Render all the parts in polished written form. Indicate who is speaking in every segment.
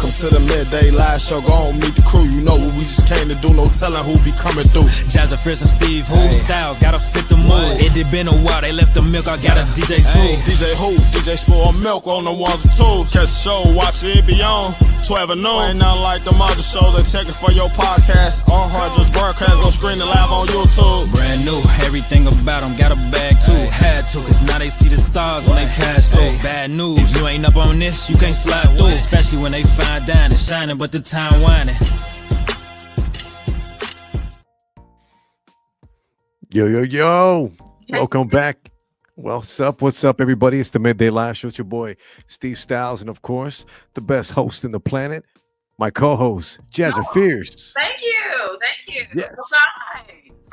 Speaker 1: Welcome to the Midday Live Show. Go on, meet the crew. You know what we just came to do. No telling who be coming through.
Speaker 2: Jazza Fierce and Steve Who Styles gotta fit the mood. It did been a while, they left the milk. I got a DJ too.
Speaker 1: DJ who? DJ spoil milk on the ones and twos. Catch the show, watch it be on 12 and noon. Ain't nothing like them other shows. They check it for your podcast. On hard, just broadcast. Go screen it live on YouTube.
Speaker 2: Brand new, everything about them got a bag too. Had to, cause now they see the stars when they pass through. Bad news, if you ain't up on this, you can't slide through. Especially when they fine dining, shining, but the time whining.
Speaker 3: Yo. Welcome back. What's up, everybody? It's the Midday Live Show. It's your boy, Steve Styles, and of course, the best host in the planet, my co-host, Jazza Fierce.
Speaker 4: Thank you.
Speaker 3: Yes.
Speaker 4: So nice.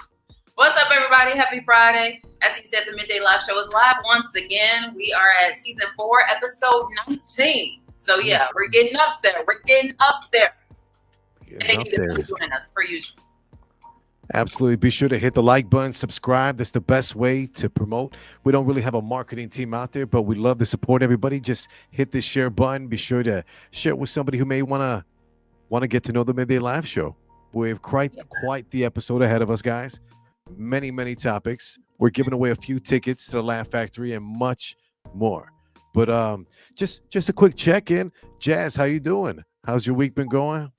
Speaker 4: What's up, everybody? Happy Friday. As he said, the Midday Live Show is live once again. We are at season 4, episode 19. So yeah, we're getting up there. Thank you for joining us, per usual.
Speaker 3: Absolutely. Be sure to hit the like button, subscribe. That's the best way to promote. We don't really have a marketing team out there, but we love to support everybody. Just hit the share button. Be sure to share it with somebody who may want to get to know the Midday Live Show. We have quite the episode ahead of us, guys. Many topics. We're giving away a few tickets to the Laugh Factory and much more. But just a quick check-in. Jazz, how you doing? How's your week been going?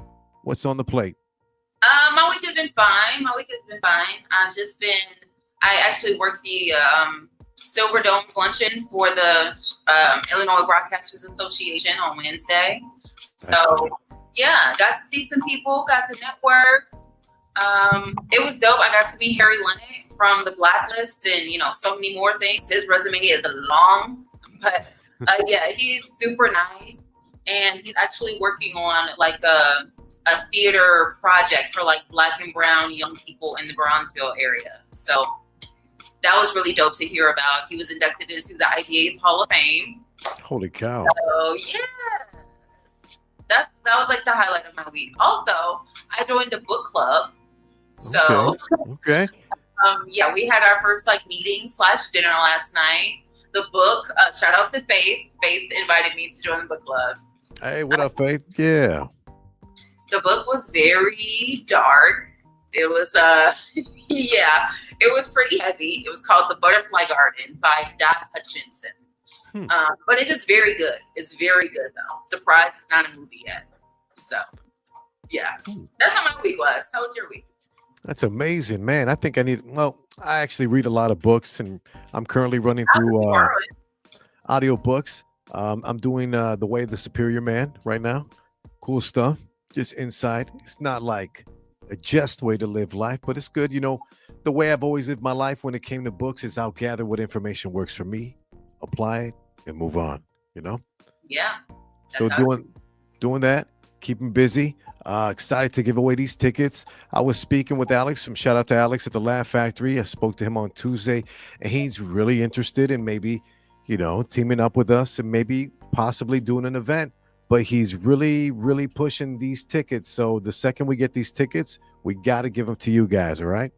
Speaker 3: What's on the plate?
Speaker 4: My week has been fine. I actually worked the Silver Domes luncheon for the Illinois Broadcasters Association on Wednesday. So yeah, got to see some people, got to network. It was dope. I got to meet Harry Lennox from The Blacklist and, so many more things. His resume is long, but yeah, he's super nice. And he's actually working on like a theater project for like Black and brown young people in the Bronzeville area. So that was really dope to hear about. He was inducted into the IDA's Hall of Fame.
Speaker 3: Holy cow.
Speaker 4: So yeah, that was like the highlight of my week. Also, I joined a book club. So
Speaker 3: okay.
Speaker 4: Yeah, we had our first like meeting/dinner last night. The book, shout out to Faith. Faith invited me to join the book club.
Speaker 3: Hey, what up, Faith? Yeah.
Speaker 4: The book was very dark. It was it was pretty heavy. It was called The Butterfly Garden by Dot Hutchinson. But it is very good. It's very good though. Surprised it's not a movie yet. So yeah. That's how my week was. How was your week?
Speaker 3: That's amazing, man. I think I actually read a lot of books, and I'm currently running through audiobooks. I'm doing The Way of the Superior Man right now. Cool stuff. Just inside. It's not like a just way to live life, but it's good. The way I've always lived my life when it came to books is I'll gather what information works for me, apply it, and move on,
Speaker 4: Yeah.
Speaker 3: So doing that, keeping busy. Excited to give away these tickets. I was speaking with Alex. Shout out to Alex at the Laugh Factory. I spoke to him on Tuesday, and he's really interested in maybe, teaming up with us and maybe possibly doing an event. But he's really, really pushing these tickets. So the second we get these tickets, we got to give them to you guys, all right?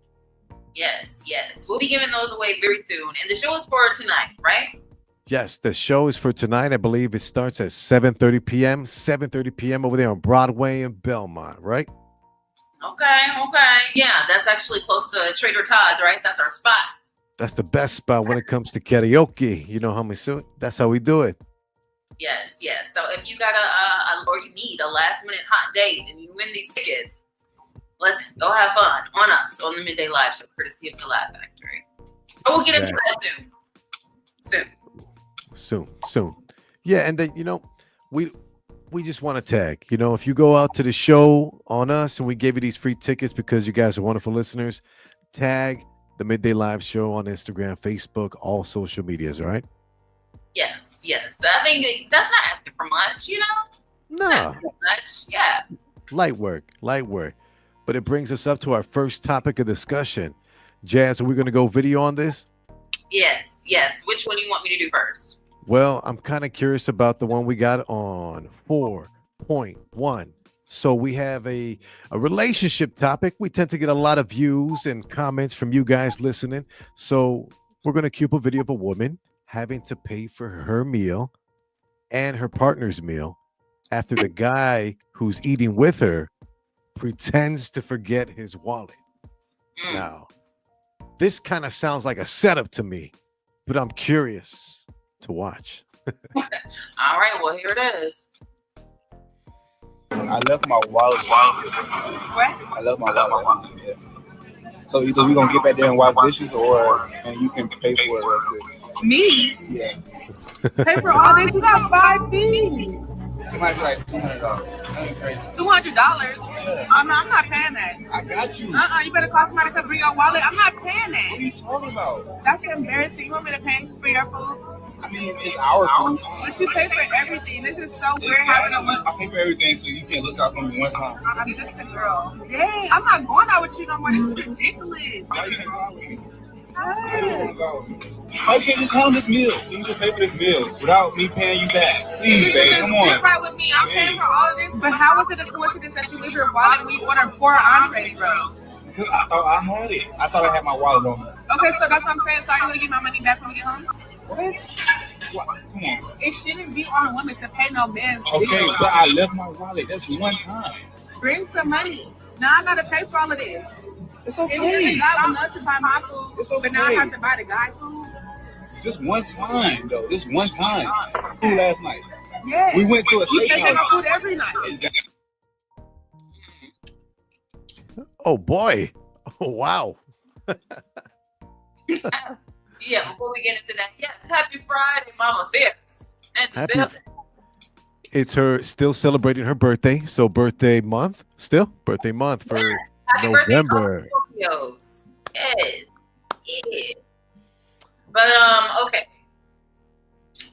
Speaker 4: Yes. We'll be giving those away very soon. And the show is for tonight, right?
Speaker 3: Yes, the show is for tonight. I believe it starts at 7:30 p.m. 7:30 p.m. over there on Broadway in Belmont, right?
Speaker 4: Okay. Yeah, that's actually close to Trader Todd's, right? That's our spot.
Speaker 3: That's the best spot when it comes to karaoke. You know how we do it? That's how we do it.
Speaker 4: Yes. So if you got or you need a last minute hot date and you win these tickets, listen, go have fun on us on the Midday Live Show, courtesy of the Laugh Factory. But we'll get into that
Speaker 3: soon. Yeah, and then we just want to tag. If you go out to the show on us and we gave you these free tickets because you guys are wonderful listeners, tag the Midday Live Show on Instagram, Facebook, all social medias, all right?
Speaker 4: Yes. I mean, that's not asking for much,
Speaker 3: No.
Speaker 4: Not much. Yeah.
Speaker 3: Light work. But it brings us up to our first topic of discussion. Jazz, are we going to go video on this?
Speaker 4: Yes. Which one do you want me to do first?
Speaker 3: Well, I'm kind of curious about the one we got on 4.1. So we have a relationship topic. We tend to get a lot of views and comments from you guys listening. So we're going to cue up a video of a woman having to pay for her meal and her partner's meal after the guy who's eating with her pretends to forget his wallet. Now, this kind of sounds like a setup to me, but I'm curious to watch.
Speaker 4: All right, well, here it is.
Speaker 5: I left my wallet.
Speaker 4: What?
Speaker 5: I left my wallet. Yeah. So either we gonna get back there and wash dishes, and you can pay for it real quick.
Speaker 4: Me?
Speaker 5: Yeah.
Speaker 4: Pay for all this? You got 5 fees.
Speaker 5: It might be like $200.
Speaker 4: $200? I'm not paying that.
Speaker 5: I got you.
Speaker 4: You better call somebody to bring your wallet. I'm not paying that.
Speaker 5: What are you talking about?
Speaker 4: That's embarrassing. You want me to pay for your food?
Speaker 5: I mean, it's our food.
Speaker 4: But you pay for everything. This is so weird having a
Speaker 5: I pay for everything, so you can't look out for me one time.
Speaker 4: I'm just a girl. Dang, I'm not going out with you no more. This is ridiculous.
Speaker 5: Why you can't go out with me? Why you can't just handle this meal? You can just pay for this meal without me paying you back. Please, babe, come on.
Speaker 4: Sit right with me. I'm paying for all of this. But how is it a coincidence that you leave your wallet when you order 4 entrees, bro?
Speaker 5: Because I thought I had it. I thought I had my wallet on me.
Speaker 4: Okay, so that's what I'm saying. So are you going to get my money back when we get home?
Speaker 5: What? Come on.
Speaker 4: It shouldn't be on a woman to pay no man's
Speaker 5: Okay,
Speaker 4: bill.
Speaker 5: but I left my wallet. That's one time.
Speaker 4: Bring some money. Now I got to pay for all of this.
Speaker 5: It's
Speaker 4: The
Speaker 5: okay.
Speaker 4: guy would love to buy my food,
Speaker 5: It's okay.
Speaker 4: but now I have to buy the guy food.
Speaker 5: Just one time, though. Just one time. Food last night.
Speaker 4: Yeah.
Speaker 5: We went to a
Speaker 4: You pay for
Speaker 5: steakhouse.
Speaker 4: food every night.
Speaker 3: Oh boy. Oh wow.
Speaker 4: Yeah, before we get into that, yes, happy Friday, Mama Fierce. And
Speaker 3: Happy- It's her still celebrating her birthday. So birthday month, still birthday month for
Speaker 4: happy
Speaker 3: November.
Speaker 4: birthday, all Scorpios. Yes. Yeah. But okay.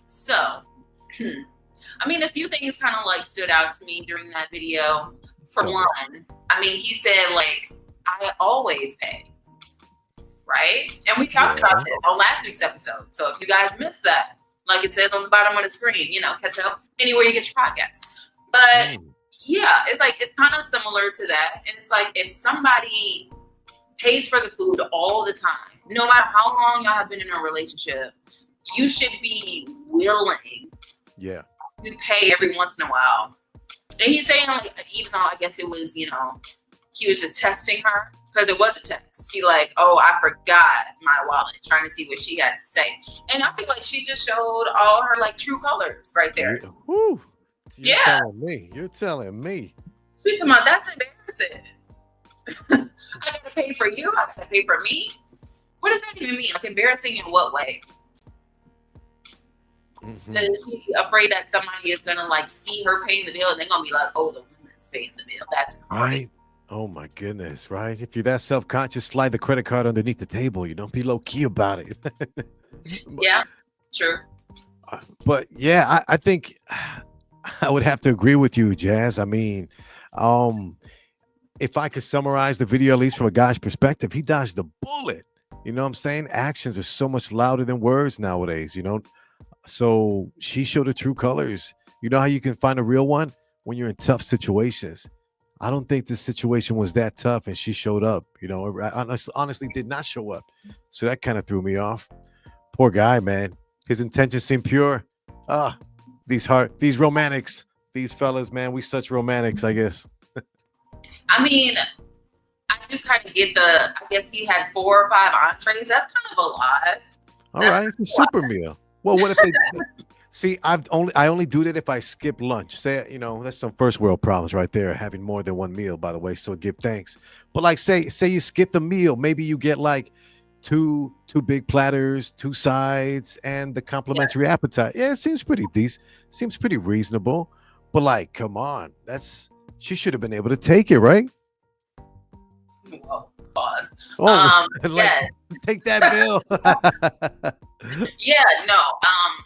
Speaker 4: So, I mean, a few things kind of like stood out to me during that video. For one, I mean, he said like, I always pay. Right? And we talked about this on last week's episode. So if you guys missed that, like it says on the bottom of the screen, you know, catch up anywhere you get your podcast. But yeah, it's like, it's kind of similar to that. And it's like, if somebody pays for the food all the time, no matter how long y'all have been in a relationship, you should be willing to pay every once in a while. And he's saying, like, even though I guess it was, you know, he was just testing her, because it was a test. He like, oh, I forgot my wallet, trying to see what she had to say. And I feel like she just showed all her like true colors right there.
Speaker 3: Woo. You're
Speaker 4: Yeah.
Speaker 3: telling me. You're telling me.
Speaker 4: She's talking about, that's embarrassing. I gotta pay for you. I gotta pay for me. What does that even mean? Like, embarrassing in what way? Is she afraid that somebody is gonna like see her paying the bill and they're gonna be like, oh, the woman's paying the bill? That's
Speaker 3: Right. Oh my goodness, right? If you're that self-conscious, slide the credit card underneath the table. You don't be low-key about it.
Speaker 4: Yeah, true.
Speaker 3: But yeah, I think I would have to agree with you, Jazz. I mean, if I could summarize the video, at least from a guy's perspective, he dodged the bullet. You know what I'm saying? Actions are so much louder than words nowadays, you know? So she showed her true colors. You know how you can find a real one? When you're in tough situations. I don't think this situation was that tough, and she showed up. You know, I honestly did not show up. So that kind of threw me off. Poor guy, man. His intentions seem pure. These romantics, these fellas, man, we such romantics, I guess.
Speaker 4: I mean, I do kind of get I guess he had 4 or 5 entrees. That's kind of a lot.
Speaker 3: All right, it's a super meal. Well, what if they see? I only do that if I skip lunch. Say, you know, that's some first world problems right there. Having more than one meal, by the way. So give thanks. But like, say you skip the meal, maybe you get like two big platters, 2 sides, and the complimentary appetite. Yeah, it seems pretty decent. Seems pretty reasonable. But like, come on, she should have been able to take it, right?
Speaker 4: Well, pause.
Speaker 3: Like,
Speaker 4: Yeah.
Speaker 3: take that bill.
Speaker 4: Yeah, no,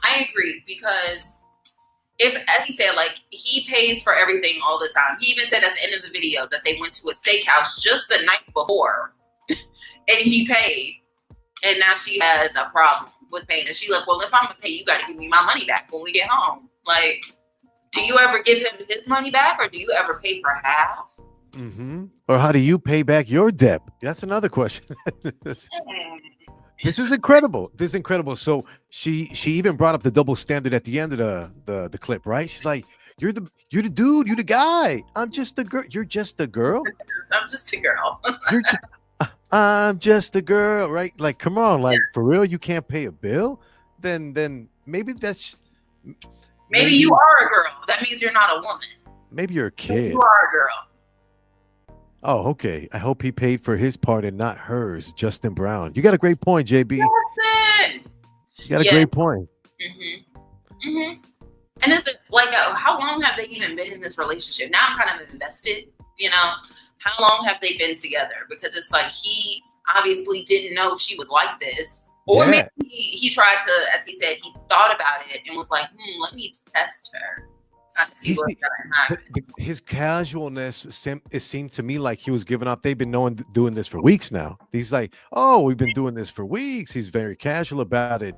Speaker 4: I agree, because if, as he said, like, he pays for everything all the time. He even said at the end of the video that they went to a steakhouse just the night before and he paid, and now she has a problem with paying. And she's like, well, if I'm gonna pay, you got to give me my money back when we get home. Like, do you ever give him his money back, or do you ever pay for half?
Speaker 3: Or how do you pay back your debt? That's another question. This is incredible. This is incredible. So she even brought up the double standard at the end of the clip, right? She's like, you're the dude, you're the guy. I'm just the girl. You're just the girl.
Speaker 4: I'm just a girl.
Speaker 3: You're I'm just a girl, right? Like, come on, like for real, you can't pay a bill? Then maybe that's
Speaker 4: Maybe you are a girl. That means you're not a woman.
Speaker 3: maybe you're a kid.
Speaker 4: You are a girl.
Speaker 3: Oh, okay. I hope he paid for his part and not hers, Justin Brown. You got a great point, JB.
Speaker 4: Listen.
Speaker 3: You got a great point.
Speaker 4: And it's like, how long have they even been in this relationship? Now I'm kind of invested, you know. How long have they been together? Because it's like he obviously didn't know she was like this. Or maybe he tried to, as he said, he thought about it and was like, let me test her. See what's gonna happen.
Speaker 3: His casualness, it seemed to me like he was giving up. They've been doing this for weeks now. He's like, oh, we've been doing this for weeks. He's very casual about it.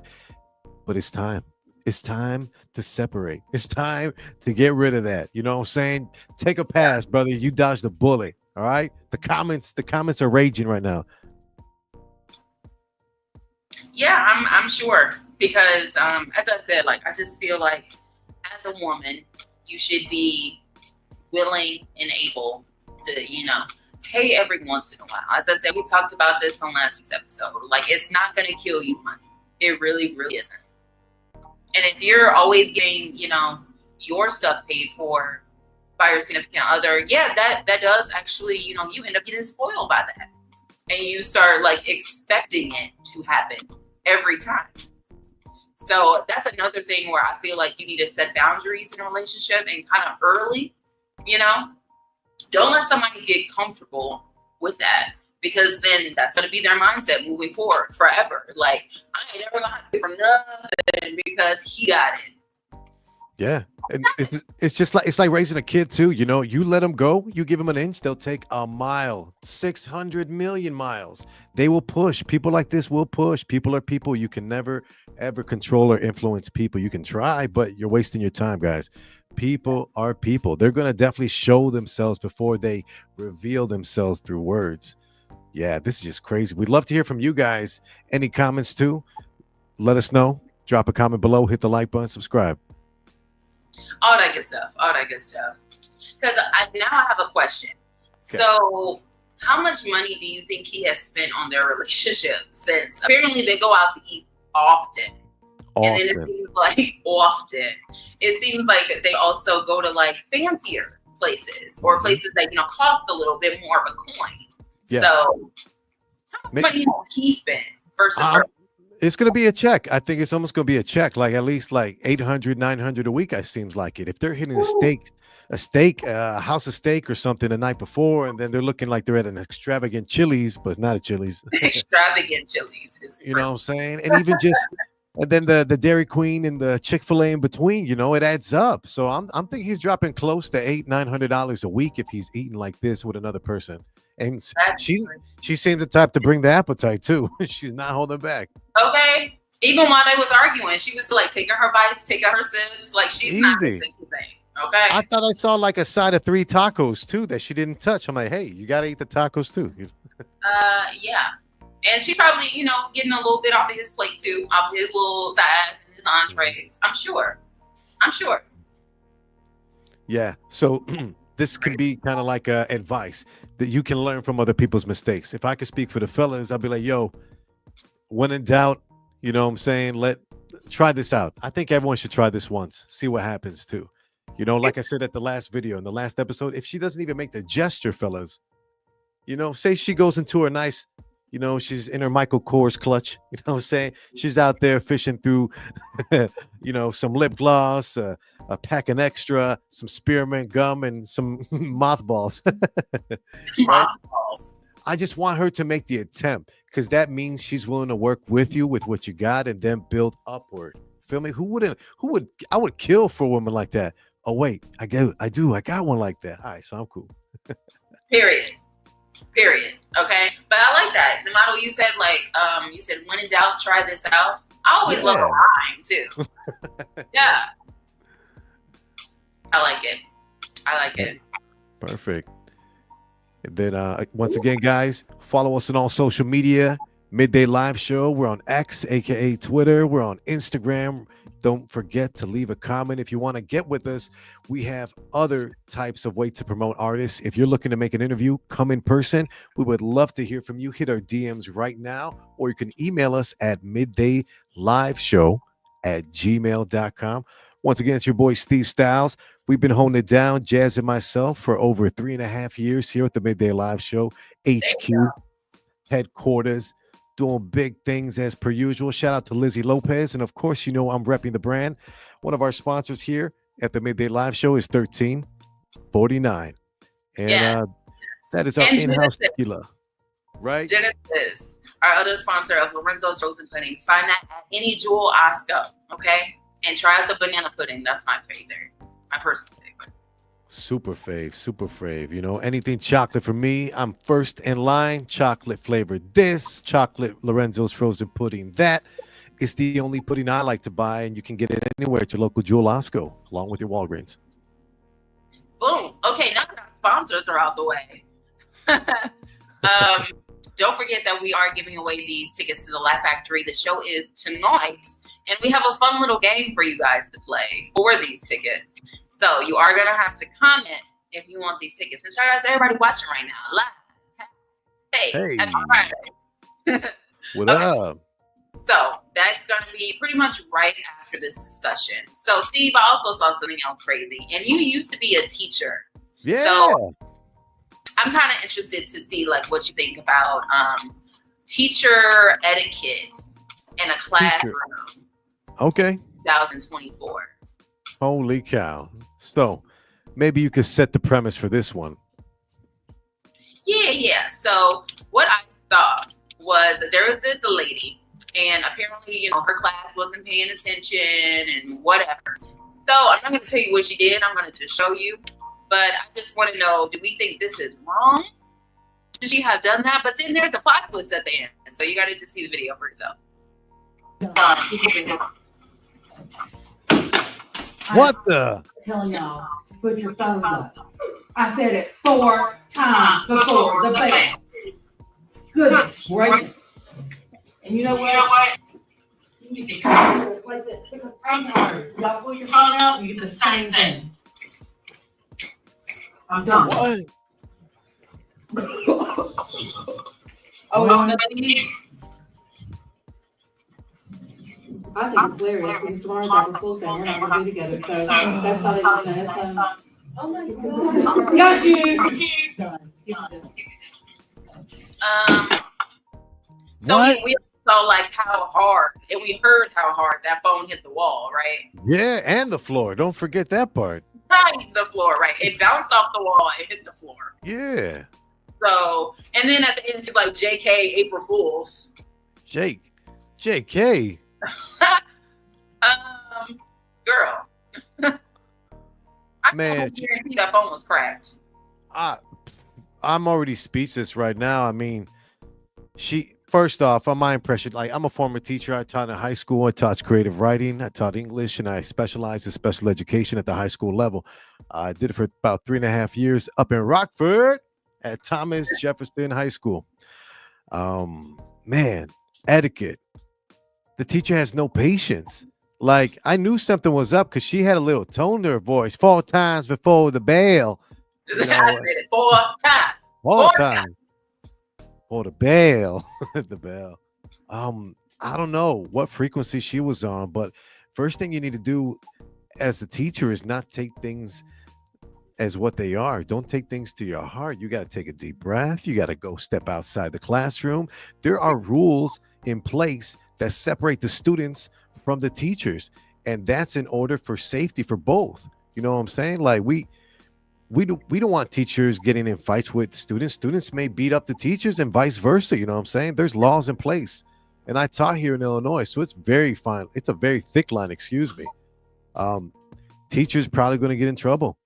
Speaker 3: But it's time. It's time to separate. It's time to get rid of that. You know what I'm saying? Take a pass, brother. You dodged a bullet. All right. The comments are raging right now.
Speaker 4: Yeah, I'm sure. Because as I said, like I just feel like as a woman, you should be willing and able to, you know, pay every once in a while. As I said, we talked about this on last week's episode. Like, it's not going to kill you, honey. It really, really isn't. And if you're always getting, you know, your stuff paid for by your significant other, yeah, that does actually, you know, you end up getting spoiled by that. And you start, like, expecting it to happen every time. So that's another thing where I feel like you need to set boundaries in a relationship and kind of early, you know. Don't let somebody get comfortable with that, because then that's going to be their mindset moving forward forever. Like, I ain't never going to have to pay for nothing because he got it.
Speaker 3: Yeah. And it's just like, it's like raising a kid too. You know, you let them go, you give them an inch, they'll take a mile, 600 million miles. They will push. People like this will push. People are people. You can never, ever control or influence people. You can try, but you're wasting your time, guys. People are people. They're going to definitely show themselves before they reveal themselves through words. Yeah, this is just crazy. We'd love to hear from you guys. Any comments too? Let us know. Drop a comment below. Hit the like button. Subscribe.
Speaker 4: All that good stuff. Because now I have a question. Okay. So how much money do you think he has spent on their relationship since apparently they go out to eat often? And then it seems like it seems like they also go to like fancier places or places that, you know, cost a little bit more of a coin. Yeah. So how much money has he spent versus her?
Speaker 3: It's going to be a check. I think it's almost going to be a check, like at least like 800, 900 a week. It seems like it. If they're hitting a house of steak or something the night before, and then they're looking like they're at an extravagant Chili's, but it's not a Chili's.
Speaker 4: Extravagant Chili's.
Speaker 3: You know what I'm saying? And even just, and then the Dairy Queen and the Chick-fil-A in between, you know, it adds up. So I'm thinking he's dropping close to $800-900 a week if he's eating like this with another person. And she seems the type to bring the appetite too. She's not holding back.
Speaker 4: Okay. Even while they was arguing, she was like taking her bites, taking her sips. Like, she's not doing anything. Okay.
Speaker 3: I thought I saw like a side of 3 tacos too that she didn't touch. I'm like, hey, you gotta eat the tacos too.
Speaker 4: Yeah. And she's probably, you know, getting a little bit off of his plate too, off of his little sides and his entrees. I'm sure.
Speaker 3: Yeah. So this can be kind of like advice that you can learn from other people's mistakes. If I could speak for the fellas, I'll be like, yo, when in doubt, you know what I'm saying? Try this out. I think everyone should try this once. See what happens too. You know, like I said at the last video, in the last episode, if she doesn't even make the gesture, fellas, you know, say she goes into her nice, you know, she's in her Michael Kors clutch, you know what I'm saying? She's out there fishing through, you know, some lip gloss, a pack of extra, some spearmint gum, and some mothballs.
Speaker 4: Mothballs.
Speaker 3: I just want her to make the attempt, because that means she's willing to work with you with what you got and then build upward. Feel me? I would kill for a woman like that. Oh, wait, I got one like that. All right, so I'm cool.
Speaker 4: Period. Okay. But I like that. The model you said, like, you said, when in doubt, try this out. I always love a rhyme too. Yeah. I like it. Perfect.
Speaker 3: And then once again, guys, follow us on all social media. Midday Live Show. We're on X, aka Twitter. We're on Instagram. Don't forget to leave a comment if you want to get with us. We have other types of ways to promote artists. If you're looking to make an interview, come in person. We would love to hear from you. Hit our DMs right now, or you can email us at middayliveshow@gmail.com. Once again, it's your boy Steve Styles. We've been holding it down, Jazz and myself, for over 3.5 years here at the Midday Live Show, HQ, headquarters, doing big things as per usual. Shout out to Lizzie Lopez. And of course, you know I'm repping the brand. One of our sponsors here at the Midday Live Show is 1349. And that is our in-house tequila. Right?
Speaker 4: Genesis, our other sponsor of Lorenzo's Frozen Pudding. Find that at any Jewel Osco, okay? And try out the banana pudding. That's my favorite. My personal favorite.
Speaker 3: Super fave. You know, anything chocolate for me, I'm first in line. Chocolate flavored this, chocolate Lorenzo's Frozen Pudding that. It's the only pudding I like to buy, and you can get it anywhere at your local Jewel Osco, along with your Walgreens.
Speaker 4: Boom. Okay, now that our sponsors are out the way. Don't forget that we are giving away these tickets to the Laugh Factory. The show is tonight, and we have a fun little game for you guys to play for these tickets. So you are going to have to comment if you want these tickets. And shout out to everybody watching right now. Live. Hey. Happy Friday.
Speaker 3: What up?
Speaker 4: So that's going to be pretty much right after this discussion. So Steve, I also saw something else crazy. And you used to be a teacher.
Speaker 3: Yeah.
Speaker 4: So I'm kind of interested to see like what you think about teacher etiquette in a classroom.
Speaker 3: Okay.
Speaker 4: 2024.
Speaker 3: Holy cow. So maybe you could set the premise for this one.
Speaker 4: Yeah. So what I saw was that there was this lady, and apparently, you know, her class wasn't paying attention and whatever. So I'm not going to tell you what she did. I'm going to just show you. But I just want to know, do we think this is wrong? Should she have done that? But then there's a plot twist at the end. So you got to just see the video for yourself.
Speaker 3: What the?
Speaker 6: Telling y'all, put your phones up. I said it 4 times before the bell. Goodness gracious. And you know what? You need to come to replace it because I'm tired. Y'all pull your phone out, you get the same thing. I'm done.
Speaker 3: What?
Speaker 6: Oh, I think it's hilarious because tomorrow's our school day. We're not going to be together. So that's how they do that. Oh my God. Got you.
Speaker 4: So we saw like how hard, and we heard how hard that phone hit the wall, right?
Speaker 3: Yeah, and the floor. Don't forget that part.
Speaker 4: The floor, right? It bounced off the wall. It hit the floor.
Speaker 3: Yeah.
Speaker 4: So, and then at the end, it's like JK April Fools.
Speaker 3: JK.
Speaker 4: Girl.
Speaker 3: Man,
Speaker 4: guarantee that phone was cracked.
Speaker 3: I'm already speechless right now. I mean, first off, on my impression, like I'm a former teacher. I taught in high school. I taught creative writing. I taught English, and I specialized in special education at the high school level. I did it for about 3.5 years up in Rockford at Thomas Jefferson High School. Man, etiquette. The teacher has no patience. Like, I knew something was up because she had a little tone to her voice 4 times before the bell. You know,
Speaker 4: I said it 4 times.
Speaker 3: 4 times. For the bell. The bell. I don't know what frequency she was on, but first thing you need to do as a teacher is not take things as what they are. Don't take things to your heart. You got to take a deep breath. You got to go step outside the classroom. There are rules in place that separate the students from the teachers, and that's in order for safety for both. You know what I'm saying? Like we don't want teachers getting in fights with students. Students may beat up the teachers and vice versa. You know what I'm saying? There's laws in place, and I taught here in Illinois, so it's very fine. It's a very thick line. Excuse me. Teachers probably going to get in trouble.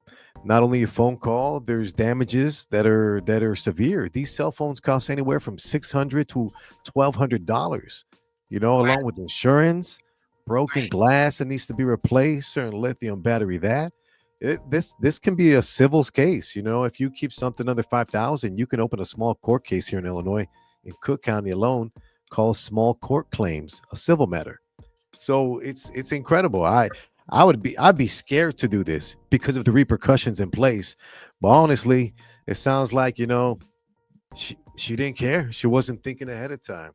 Speaker 3: Not only a phone call, there's damages that are severe. These cell phones cost anywhere from $600 to $1,200. You know, along with insurance, broken glass that needs to be replaced, certain lithium battery that. This can be a civil case. You know, if you keep something under $5,000, you can open a small court case here in Illinois, in Cook County alone, called small court claims, a civil matter. So it's incredible. I'd be scared to do this because of the repercussions in place. But honestly, it sounds like, she didn't care. She wasn't thinking ahead of time.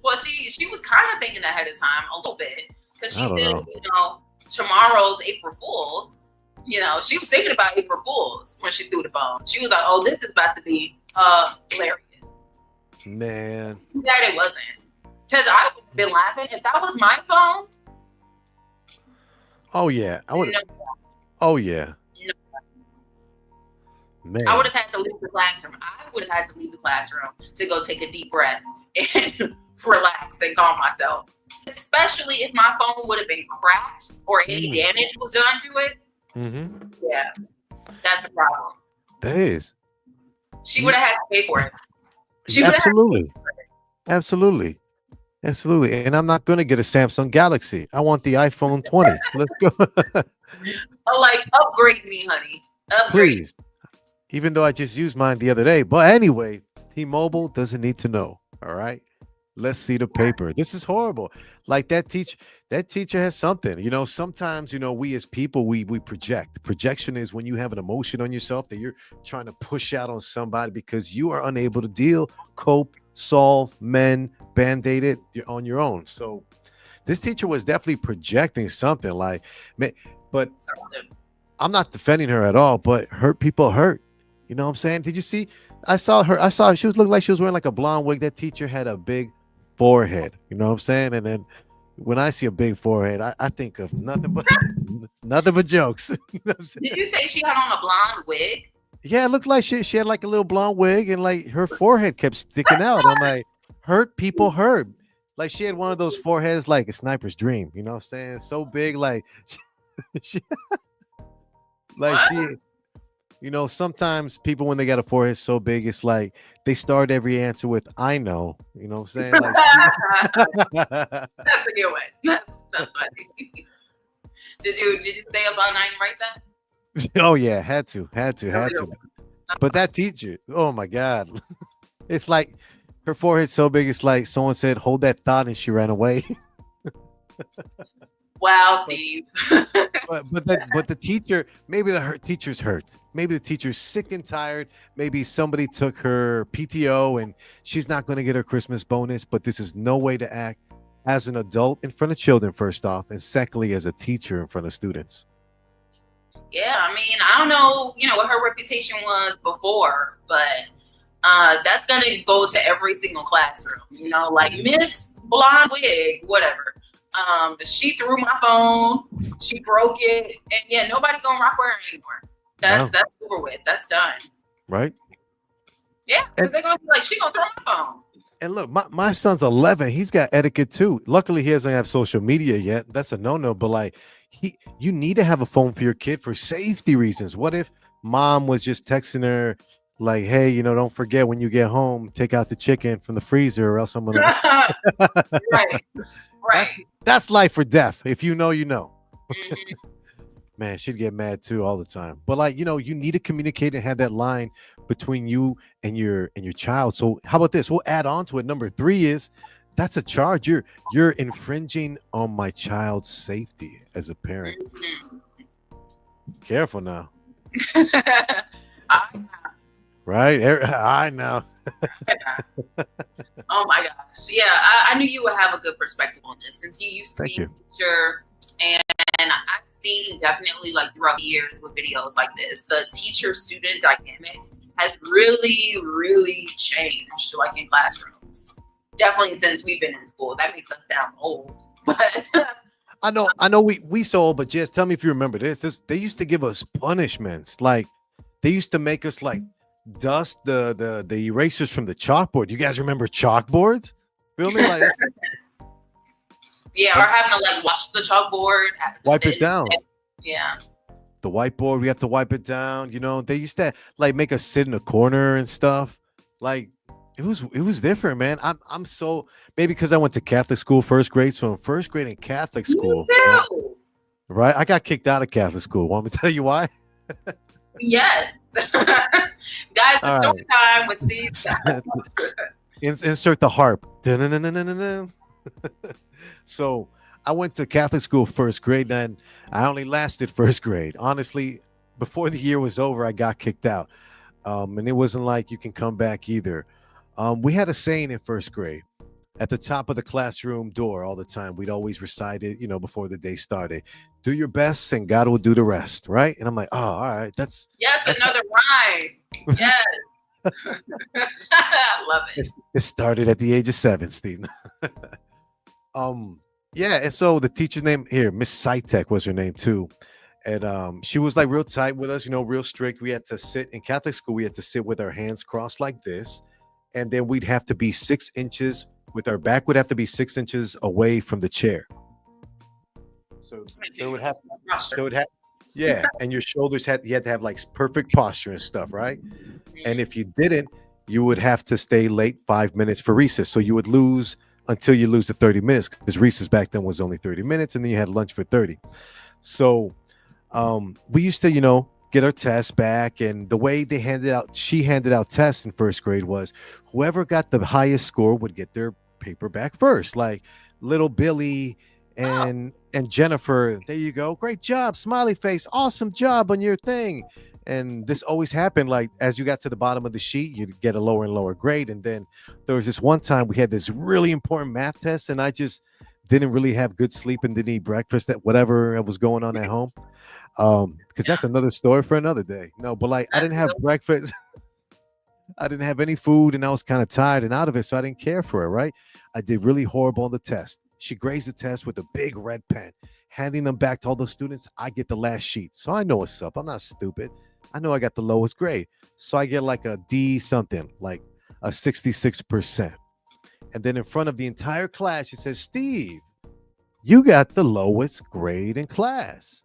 Speaker 4: Well, she was kind of thinking ahead of time a little bit because she
Speaker 3: I don't
Speaker 4: said,
Speaker 3: know.
Speaker 4: tomorrow's April Fool's. She was thinking about April Fool's when she threw the phone. She was like, "Oh, this is about to be hilarious."
Speaker 3: Man.
Speaker 4: That it wasn't, because I would have been laughing if that was my phone.
Speaker 3: Oh yeah. I would.
Speaker 4: No,
Speaker 3: Oh yeah.
Speaker 4: no.
Speaker 3: Man.
Speaker 4: I would have had to leave the classroom. I would have had to leave the classroom to go take a deep breath and relax and calm myself. Especially if my phone would have been cracked or any damage was done to it.
Speaker 3: Mm-hmm.
Speaker 4: Yeah, that's a problem.
Speaker 3: That is.
Speaker 4: She would have had to pay for it.
Speaker 3: Absolutely. Absolutely. Absolutely. And I'm not going to get a Samsung Galaxy. I want the iPhone 20. Let's go.
Speaker 4: Upgrade me, honey. Upgrade.
Speaker 3: Please. Even though I just used mine the other day. But anyway, T-Mobile doesn't need to know. All right. Let's see the paper. This is horrible. Like that teacher has something. Sometimes, we as people, we project. Projection is when you have an emotion on yourself that you're trying to push out on somebody because you are unable to deal, cope, solve, mend, band-aid it on your own. So this teacher was definitely projecting something but I'm not defending her at all, but hurt people hurt. You know what I'm saying? Did you see? I saw she looked like she was wearing like a blonde wig. That teacher had a big forehead. You know what I'm saying? And then when I see a big forehead, I think of nothing but jokes. You know what I'm saying?
Speaker 4: Did you say she had on a blonde wig?
Speaker 3: Yeah, it looked like she had like a little blonde wig and like her forehead kept sticking out. I'm like, hurt people hurt. Like she had one of those foreheads like a sniper's dream. You know what I'm saying? So big, like she sometimes people when they got a forehead so big, it's like they start every answer with "I know." You know what I'm saying? Like,
Speaker 4: that's a good one. That's funny. Did you stay up all night and write that?
Speaker 3: Oh yeah, had to. But that teacher, oh my God, it's like her forehead's so big. It's like someone said, "Hold that thought," and she ran away.
Speaker 4: Wow, Steve.
Speaker 3: but the teacher, maybe teacher's hurt. Maybe the teacher's sick and tired. Maybe somebody took her PTO and she's not going to get her Christmas bonus. But this is no way to act as an adult in front of children, first off, and secondly, as a teacher in front of students.
Speaker 4: Yeah, I mean, I don't know, what her reputation was before, but that's gonna go to every single classroom. Like Miss Blonde Wig, whatever. She threw my phone, she broke it, and yeah, nobody gonna rock with her anymore. That's over with. That's done.
Speaker 3: Right?
Speaker 4: Yeah, because they're gonna be like, she gonna throw my phone.
Speaker 3: And look, my son's 11. He's got etiquette too. Luckily, he doesn't have social media yet. That's a no-no. But like, you need to have a phone for your kid for safety reasons. What if mom was just texting her like, "Hey, don't forget when you get home, take out the chicken from the freezer, or else I'm gonna."
Speaker 4: Right.
Speaker 3: That's life or death. If you know, you know.
Speaker 4: Mm-hmm.
Speaker 3: Man, she'd get mad too all the time. But like, you need to communicate and have that line between you and your child. So how about this? We'll add on to it. Number 3 is that's a charge. You're infringing on my child's safety as a parent.
Speaker 4: Mm-hmm.
Speaker 3: Careful now.
Speaker 4: I
Speaker 3: Right? I know.
Speaker 4: Oh my gosh. Yeah, I knew you would have a good perspective on this since you used to be a teacher. And I've seen definitely like throughout the years with videos like this, the teacher-student dynamic has really, really changed like in classrooms. Definitely since we've been in school. That makes us sound old. But
Speaker 3: I know we so old, but just tell me if you remember this. They used to give us punishments. Like they used to make us like dust the erasers from the chalkboard. You guys remember chalkboards? Feel me? Like
Speaker 4: yeah, or having to like wash the chalkboard,
Speaker 3: wipe it down.
Speaker 4: Yeah.
Speaker 3: The whiteboard, we have to wipe it down. They used to like make us sit in a corner and stuff. Like it was different, man. I'm so maybe because I went to Catholic school first grade. So in first grade in Catholic school, right? I got kicked out of Catholic school. Want me to tell you why?
Speaker 4: Yes. Guys, it's story time with Steve.
Speaker 3: Insert the harp. Dun-dun-dun-dun-dun-dun. So I went to Catholic school first grade, and I only lasted first grade. Honestly, before the year was over, I got kicked out. And it wasn't like you can come back either. We had a saying in first grade at the top of the classroom door all the time. We'd always recite it, before the day started. Do your best, and God will do the rest, right? And I'm like, oh, all right,
Speaker 4: Yes,
Speaker 3: that's
Speaker 4: another rhyme. Yes. I love it.
Speaker 3: it started at the age of 7, Steve. um, yeah, and so the teacher's name here, Miss Sitek was her name too. And she was like real tight with us, real strict. We had to sit in Catholic school, we had to sit with our hands crossed like this. And then we'd have to be 6 inches with our back would have to be 6 inches away from the chair. So there would have there would have yeah, and your shoulders you had to have like perfect posture and stuff, right? And if you didn't, you would have to stay late 5 minutes for recess. So you would lose until you lose the 30 minutes because recess back then was only 30 minutes, and then you had lunch for 30. So we used to, get our tests back, and the way she handed out tests in first grade was whoever got the highest score would get their paper back first. Like little Billy and Jennifer, there you go, great job, smiley face, awesome job on your thing. And this always happened, like as you got to the bottom of the sheet, you'd get a lower and lower grade. And then there was this one time we had this really important math test, and I just didn't really have good sleep and didn't eat breakfast at whatever was going on at home. Because that's another story for another day. No, but like I didn't have breakfast. I didn't have any food, and I was kind of tired and out of it, so I didn't care for it, right? I did really horrible on the test. She grazed the test with a big red pen, handing them back to all the students. I get the last sheet, so I know what's up. I'm not stupid. I know I got the lowest grade, so I get like a D something, like a 66%. And then in front of the entire class, she says, Steve, you got the lowest grade in class.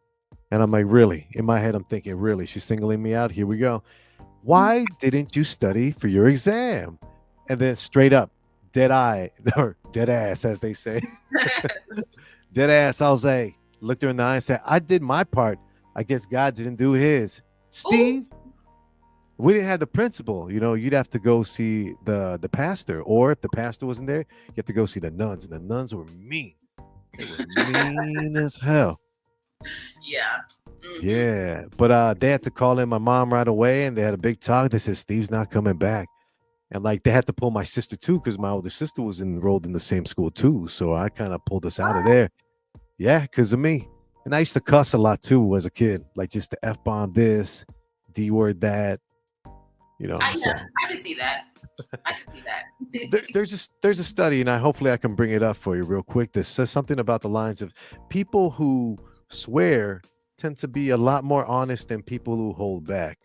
Speaker 3: And I'm like, really? In my head, I'm thinking, really? She's singling me out? Here we go. Why didn't you study for your exam? And then straight up, dead eye, or dead ass, as they say. Dead ass. I was like, looked her in the eye and said, I did my part. I guess God didn't do his. Steve, we didn't have the principal. You'd have to go see the pastor. Or if the pastor wasn't there, you have to go see the nuns. And the nuns were mean. They were mean as hell.
Speaker 4: Yeah. Mm-hmm.
Speaker 3: Yeah. But they had to call in my mom right away, and they had a big talk. They said, Steve's not coming back. And like they had to pull my sister too, because my older sister was enrolled in the same school too. So I kind of pulled us out of there. Yeah, because of me. And I used to cuss a lot too as a kid, like just the F-bomb this, D-word that, So.
Speaker 4: I can see that. I can see that.
Speaker 3: There's a study, and hopefully I can bring it up for you real quick. That says something about the lines of people who swear tend to be a lot more honest than people who hold back.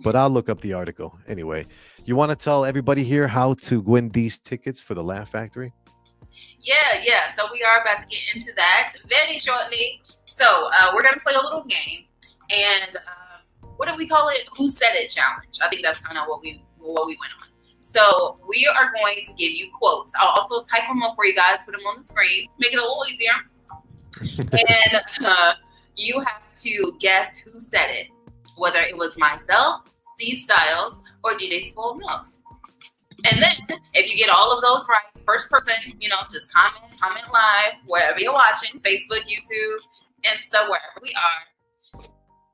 Speaker 3: But I'll look up the article anyway. You want to tell everybody here how to win these tickets for the Laugh Factory?
Speaker 4: Yeah. So we are about to get into that very shortly. So we're gonna play a little game, and what do we call it? Who Said It challenge. I think that's kind of what we went on. So we are going to give you quotes. I'll also type them up for you guys, put them on the screen, make it a little easier. And you have to guess who said it, whether it was myself, Steve Styles, or DJ Spoiled Milk. And then if you get all of those right, first person, just comment live, wherever you're watching, Facebook, YouTube, Insta, wherever we are,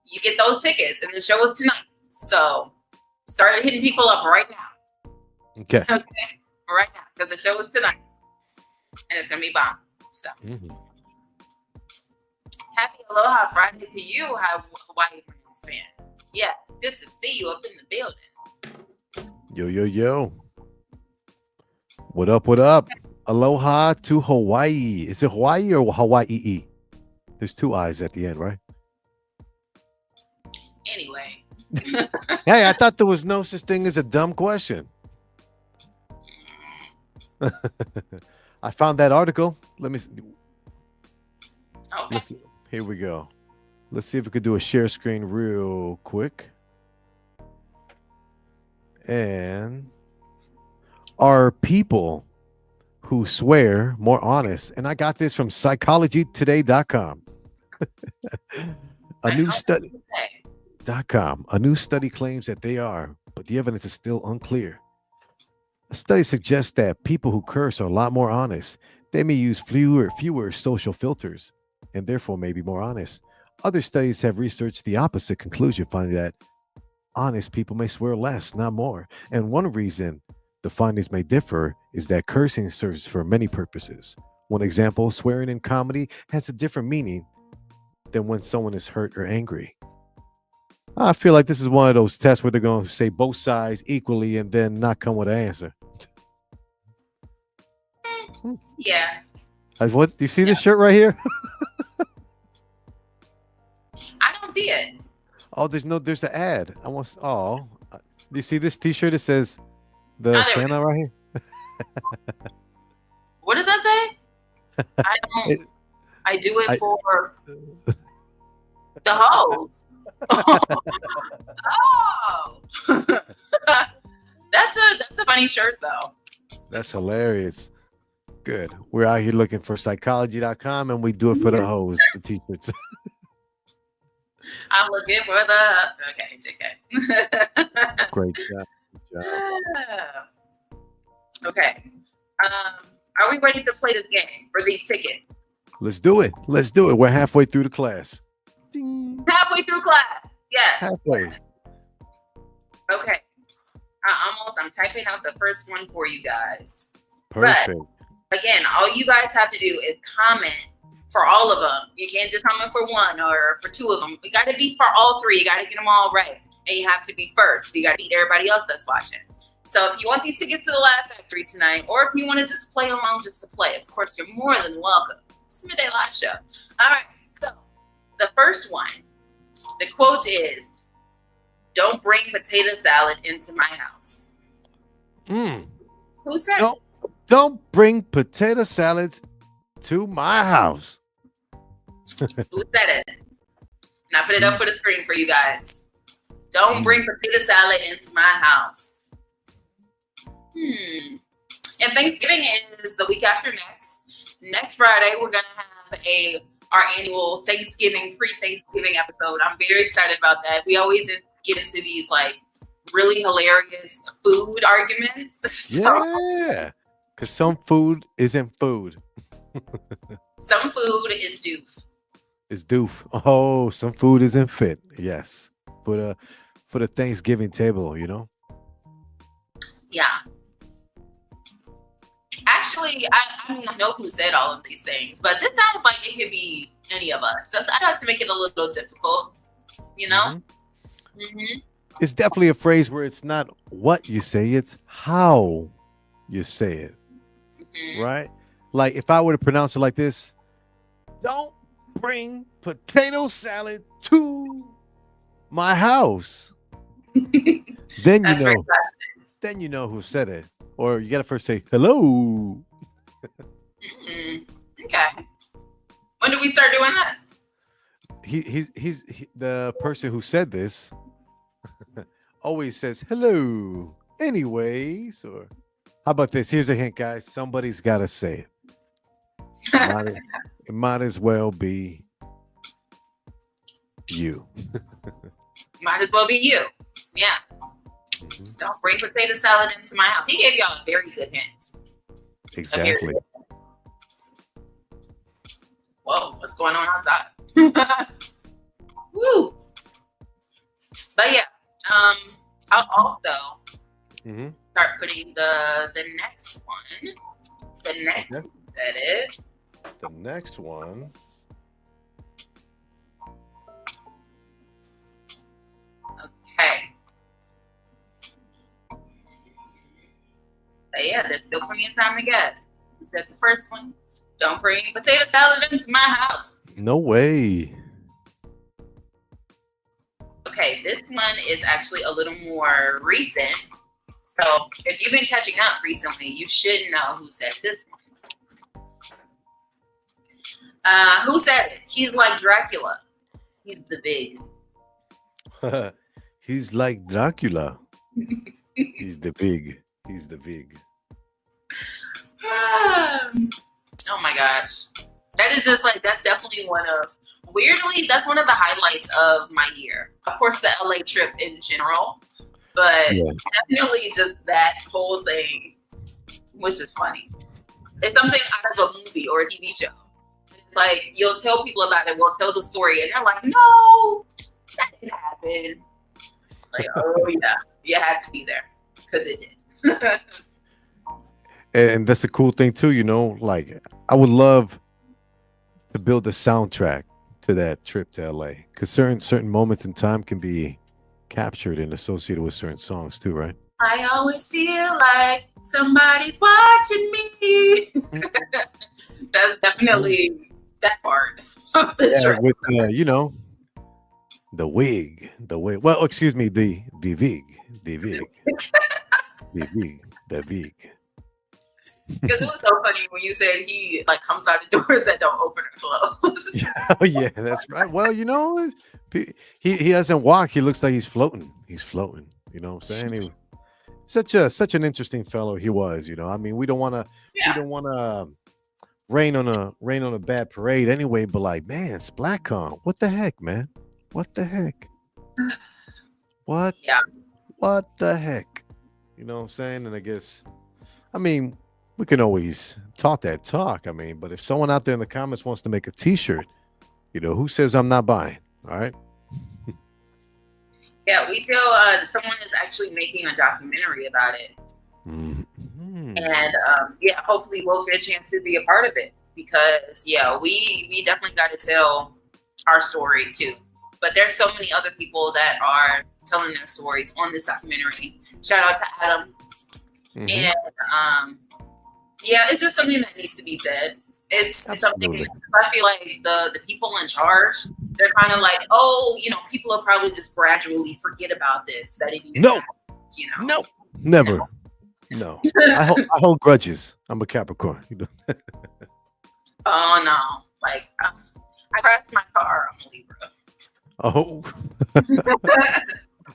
Speaker 4: you get those tickets. And the show is tonight. So start hitting people up right now.
Speaker 3: Okay.
Speaker 4: Right now, because the show is tonight. And it's going to be bomb. So. Happy Aloha Friday to you, Hawaii Friends fan. Yeah, good to see you up in the building.
Speaker 3: Yo. What up? Aloha to Hawaii. Is it Hawaii or Hawaii? There's 2 I's at the end, right?
Speaker 4: Anyway.
Speaker 3: Hey, I thought there was no such thing as a dumb question. I found that article. Let me see.
Speaker 4: Okay.
Speaker 3: Here we go. Let's see if we could do a share screen real quick. And are people who swear more honest? And I got this from psychologytoday.com. A new study claims that they are, but the evidence is still unclear. A study suggests that people who curse are a lot more honest. They may use fewer social filters and therefore may be more honest. Other studies have researched the opposite conclusion, finding that honest people may swear less, not more. And one reason the findings may differ is that cursing serves for many purposes. One example, swearing in comedy has a different meaning than when someone is hurt or angry. I feel like this is one of those tests where they're going to say both sides equally and then not come with an answer.
Speaker 4: Yeah.
Speaker 3: What? Do you see this shirt right here?
Speaker 4: I don't see it.
Speaker 3: Oh, there's an ad. Do you see this t-shirt? It says the
Speaker 4: there we
Speaker 3: Santa right here.
Speaker 4: What does that say? I don't. I do it for the hoes. Oh. That's a funny shirt though.
Speaker 3: That's hilarious. Good. We're out here looking for psychology.com and we do it for the hoes, the t-shirts.
Speaker 4: I'm looking for the JK.
Speaker 3: Great job. Good job.
Speaker 4: Okay. Are we ready to play this game for these tickets?
Speaker 3: Let's do it. We're halfway through the class. Ding.
Speaker 4: Halfway through class. Yes.
Speaker 3: Halfway.
Speaker 4: Okay. I'm typing out the first one for you guys.
Speaker 3: Perfect.
Speaker 4: But again, all you guys have to do is comment for all of them. You can't just comment for one or for two of them. You got to be for all three. You got to get them all right. And you have to be first. You got to beat everybody else that's watching. So if you want these tickets to the Laugh Factory tonight, or if you want to just play along just to play, of course, you're more than welcome. It's a Midday Live Show. All right. So the first one, the quote is, "Don't bring potato salad into my house." Who said it?
Speaker 3: Don't bring potato salads to my house.
Speaker 4: Who said it? And I put it up for the screen for you guys. Don't bring potato salad into my house. And Thanksgiving is the week after next. Next Friday, we're gonna have our annual Thanksgiving, pre-Thanksgiving episode. I'm very excited about that. We always get into these like really hilarious food arguments.
Speaker 3: Yeah, because some food isn't food.
Speaker 4: Some food is doof.
Speaker 3: It's doof. Oh, some food isn't fit. Yes, for the Thanksgiving table, you know.
Speaker 4: Yeah. Actually, I don't know who said all of these things, but this sounds like it could be any of us. I tried to make it a little difficult, you know?
Speaker 3: It's definitely a phrase where it's not what you say, it's how you say it. Right? Like if I were to pronounce it like this, don't bring potato salad to my house. Then you know who said it. Or you gotta first say hello.
Speaker 4: Okay. When did we start doing that?
Speaker 3: He's the person who said this always says hello. Anyways, or how about this? Here's a hint, guys. Somebody's gotta say it. It might as well be you.
Speaker 4: Might as well be you. Yeah. Don't bring potato salad into my house. He gave y'all a very good hint.
Speaker 3: Exactly.
Speaker 4: Whoa, what's going on outside? Woo. But yeah, I'll also start putting the next one. The next one said it.
Speaker 3: The next one.
Speaker 4: Okay. But yeah, there's still plenty of time to guess. Who said the first one? Don't bring potato salad into my house.
Speaker 3: No way.
Speaker 4: Okay, this one is actually a little more recent. So if you've been catching up recently, you should know who said this one. Who said it? He's like Dracula. He's the big.
Speaker 3: He's like Dracula. He's the big. He's the big.
Speaker 4: Oh my gosh. That is just like, that's definitely weirdly, that's one of the highlights of my year. Of course, the LA trip in general, but definitely just that whole thing which is funny. It's something out of a movie or a TV show. It's like you'll tell people about it, we'll tell the story, and they're like, "No, that didn't happen." Like, oh yeah, you had to be there because it did.
Speaker 3: And that's a cool thing too, like I would love to build a soundtrack to that trip to LA, because certain moments in time can be captured and associated with certain songs too, right?
Speaker 4: I always feel like somebody's watching me. That's definitely that part of the
Speaker 3: Yeah,
Speaker 4: trip.
Speaker 3: with the wig, well, excuse me, the vig, the vig, the vig.
Speaker 4: Because it was so funny when you said he like comes out of doors that don't open or close.
Speaker 3: Oh yeah, that's right. Well, he hasn't walked. He looks like he's floating. He's floating. You know what I'm saying? Such an interesting fellow he was. I mean, we don't want to rain on a bad parade anyway. But like, man, SplatCon, what the heck, man? What the heck? What?
Speaker 4: Yeah.
Speaker 3: What the heck? You know what I'm saying? And I mean, we can always talk that talk. I mean, but if someone out there in the comments wants to make a T-shirt, who says I'm not buying? All right.
Speaker 4: Yeah, we still someone is actually making a documentary about it.
Speaker 3: Mm-hmm.
Speaker 4: And hopefully we'll get a chance to be a part of it, because we definitely got to tell our story too. But there's so many other people that are telling their stories on this documentary. Shout out to Adam.
Speaker 3: Mm-hmm.
Speaker 4: And it's just something that needs to be said. It's something I feel like the people in charge, they're kind of like, oh, people will probably just gradually forget about this. That it even happened,
Speaker 3: No, never. No. I hold grudges. I'm a Capricorn.
Speaker 4: Oh no! Like I crashed my car. I'm a Libra.
Speaker 3: Oh.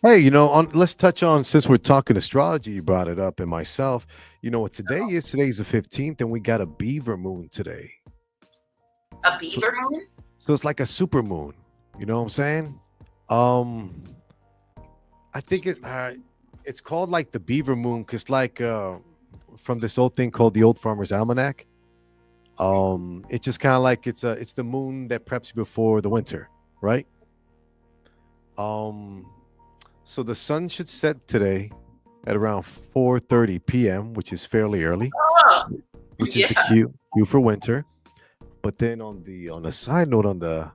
Speaker 3: Hey, let's touch on, since we're talking astrology, you brought it up, and myself. You know what today is? Today's the 15th, and we got a beaver moon today.
Speaker 4: A beaver moon?
Speaker 3: So it's like a super moon. You know what I'm saying? I think it's called like the beaver moon because like from this old thing called the Old Farmer's Almanac. It's just kind of like it's the moon that preps you before the winter, right? So the sun should set today at around 4:30 p.m., which is fairly early, which is the cue for winter. But then on a side note, on the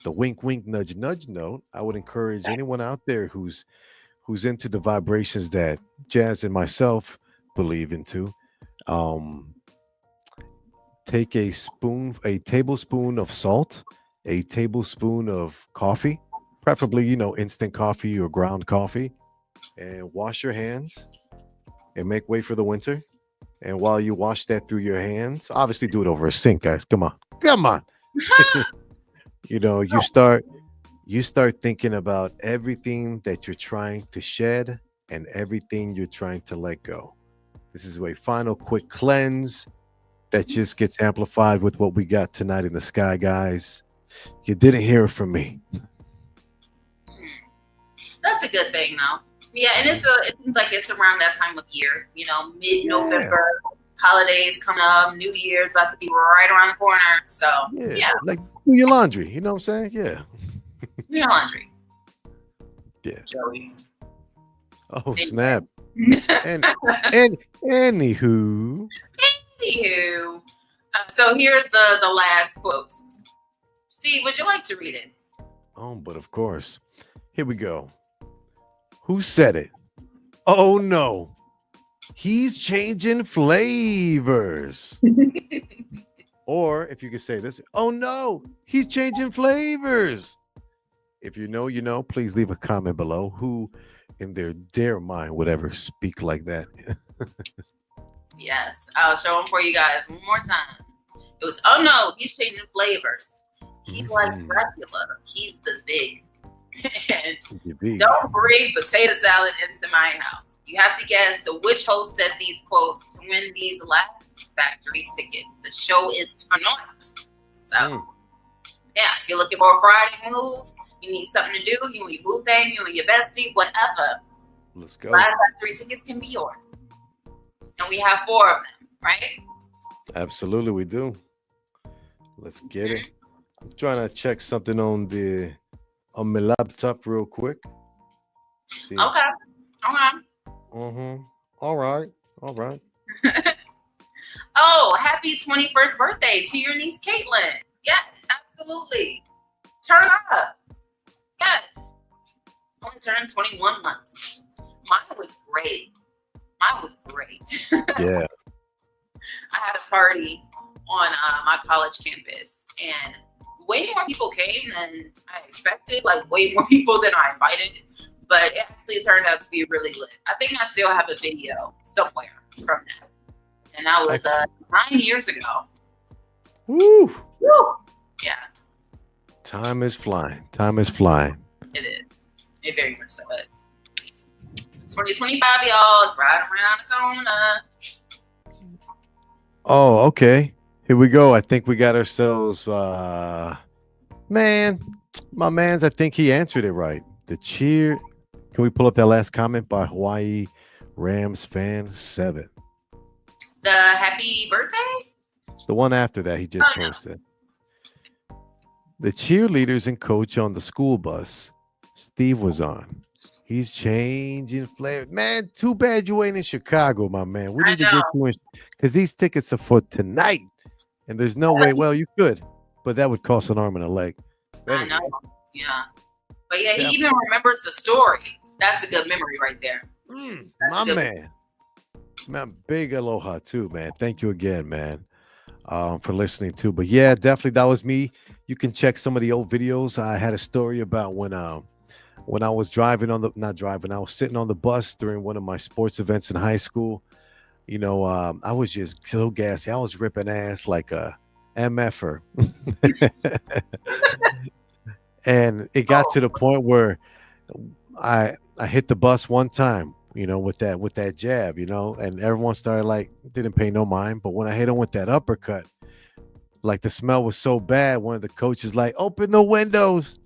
Speaker 3: wink wink nudge nudge note, I would encourage anyone out there who's into the vibrations that Jazz and myself believe into, take a tablespoon of salt, a tablespoon of coffee, preferably instant coffee or ground coffee, and wash your hands and make way for the winter. And while you wash that through your hands, obviously do it over a sink, guys. Come on. You start thinking about everything that you're trying to shed and everything you're trying to let go. This is a final quick cleanse that just gets amplified with what we got tonight in the sky, guys. You didn't hear it from me.
Speaker 4: That's a good thing, though. Yeah, and it seems like it's around that time of year. Mid-November, holidays coming up, New Year's about to be right around the corner. So
Speaker 3: like do your laundry. You know what I'm saying? Yeah.
Speaker 4: Do your laundry.
Speaker 3: Yeah.
Speaker 4: Joey.
Speaker 3: Oh snap! and anywho.
Speaker 4: So here's the last quote. Steve, would you like to read it?
Speaker 3: Oh, but of course. Here we go. Who said it? Oh no, he's changing flavors. Or if you could say this, oh no, he's changing flavors. If you know, please leave a comment below. Who in their dare mind would ever speak like that?
Speaker 4: Yes, I'll show them for you guys one more time. It was, oh no, he's changing flavors. He's like Dracula. He's the big. And don't bring potato salad into my house. You have to guess the which host said these quotes to win these Laugh Factory tickets. The show is tonight. So, if you're looking for a Friday move, you need something to do, you and your boo thing, you and your bestie, whatever.
Speaker 3: Let's go.
Speaker 4: Laugh Factory tickets can be yours. And we have 4 of them. right?
Speaker 3: Absolutely, we do. Let's get it. I'm trying to check something on my laptop real quick. See.
Speaker 4: Okay. Okay.
Speaker 3: Mm-hmm. All right. All right.
Speaker 4: Oh, happy 21st birthday to your niece Caitlin. Yes, absolutely. Turn up. Yes. Only turned 21 months. Mine was great.
Speaker 3: Yeah.
Speaker 4: I had a party on my college campus, and way more people came than I expected. Like way more people than I invited. But it actually turned out to be really lit. I think I still have a video somewhere from that, and that was 9 years ago.
Speaker 3: Woo!
Speaker 4: Woo! Yeah.
Speaker 3: Time is flying. Time is flying.
Speaker 4: It is. It very much so is. 2025, y'all. It's right around the corner.
Speaker 3: Oh, okay. Here we go. I think we got ourselves man. My man's, I think he answered it right. The cheer. Can we pull up that last comment by Hawaii Rams fan 7?
Speaker 4: The happy birthday?
Speaker 3: The one after that he just posted. The cheerleaders and coach on the school bus Steve was on. He's changing flavor. Man, too bad you ain't in Chicago, my man. We need to get you in because these tickets are for tonight. And there's no way. Well, you could, but that would cost an arm and a leg.
Speaker 4: I know. Yeah. But yeah, he even remembers the story. That's a good memory right there.
Speaker 3: My man. Man, big aloha too, man. Thank you again, man, for listening too. But yeah, definitely that was me. You can check some of the old videos. I had a story about when I was driving on the I was sitting on the bus during one of my sports events in high school. You know, I was just so gassy. I was ripping ass like a MFer. And it got to the point where I hit the bus one time, you know, with that jab, you know, and everyone started like didn't pay no mind. But when I hit him with that uppercut, like the smell was so bad, one of the coaches like, open the windows.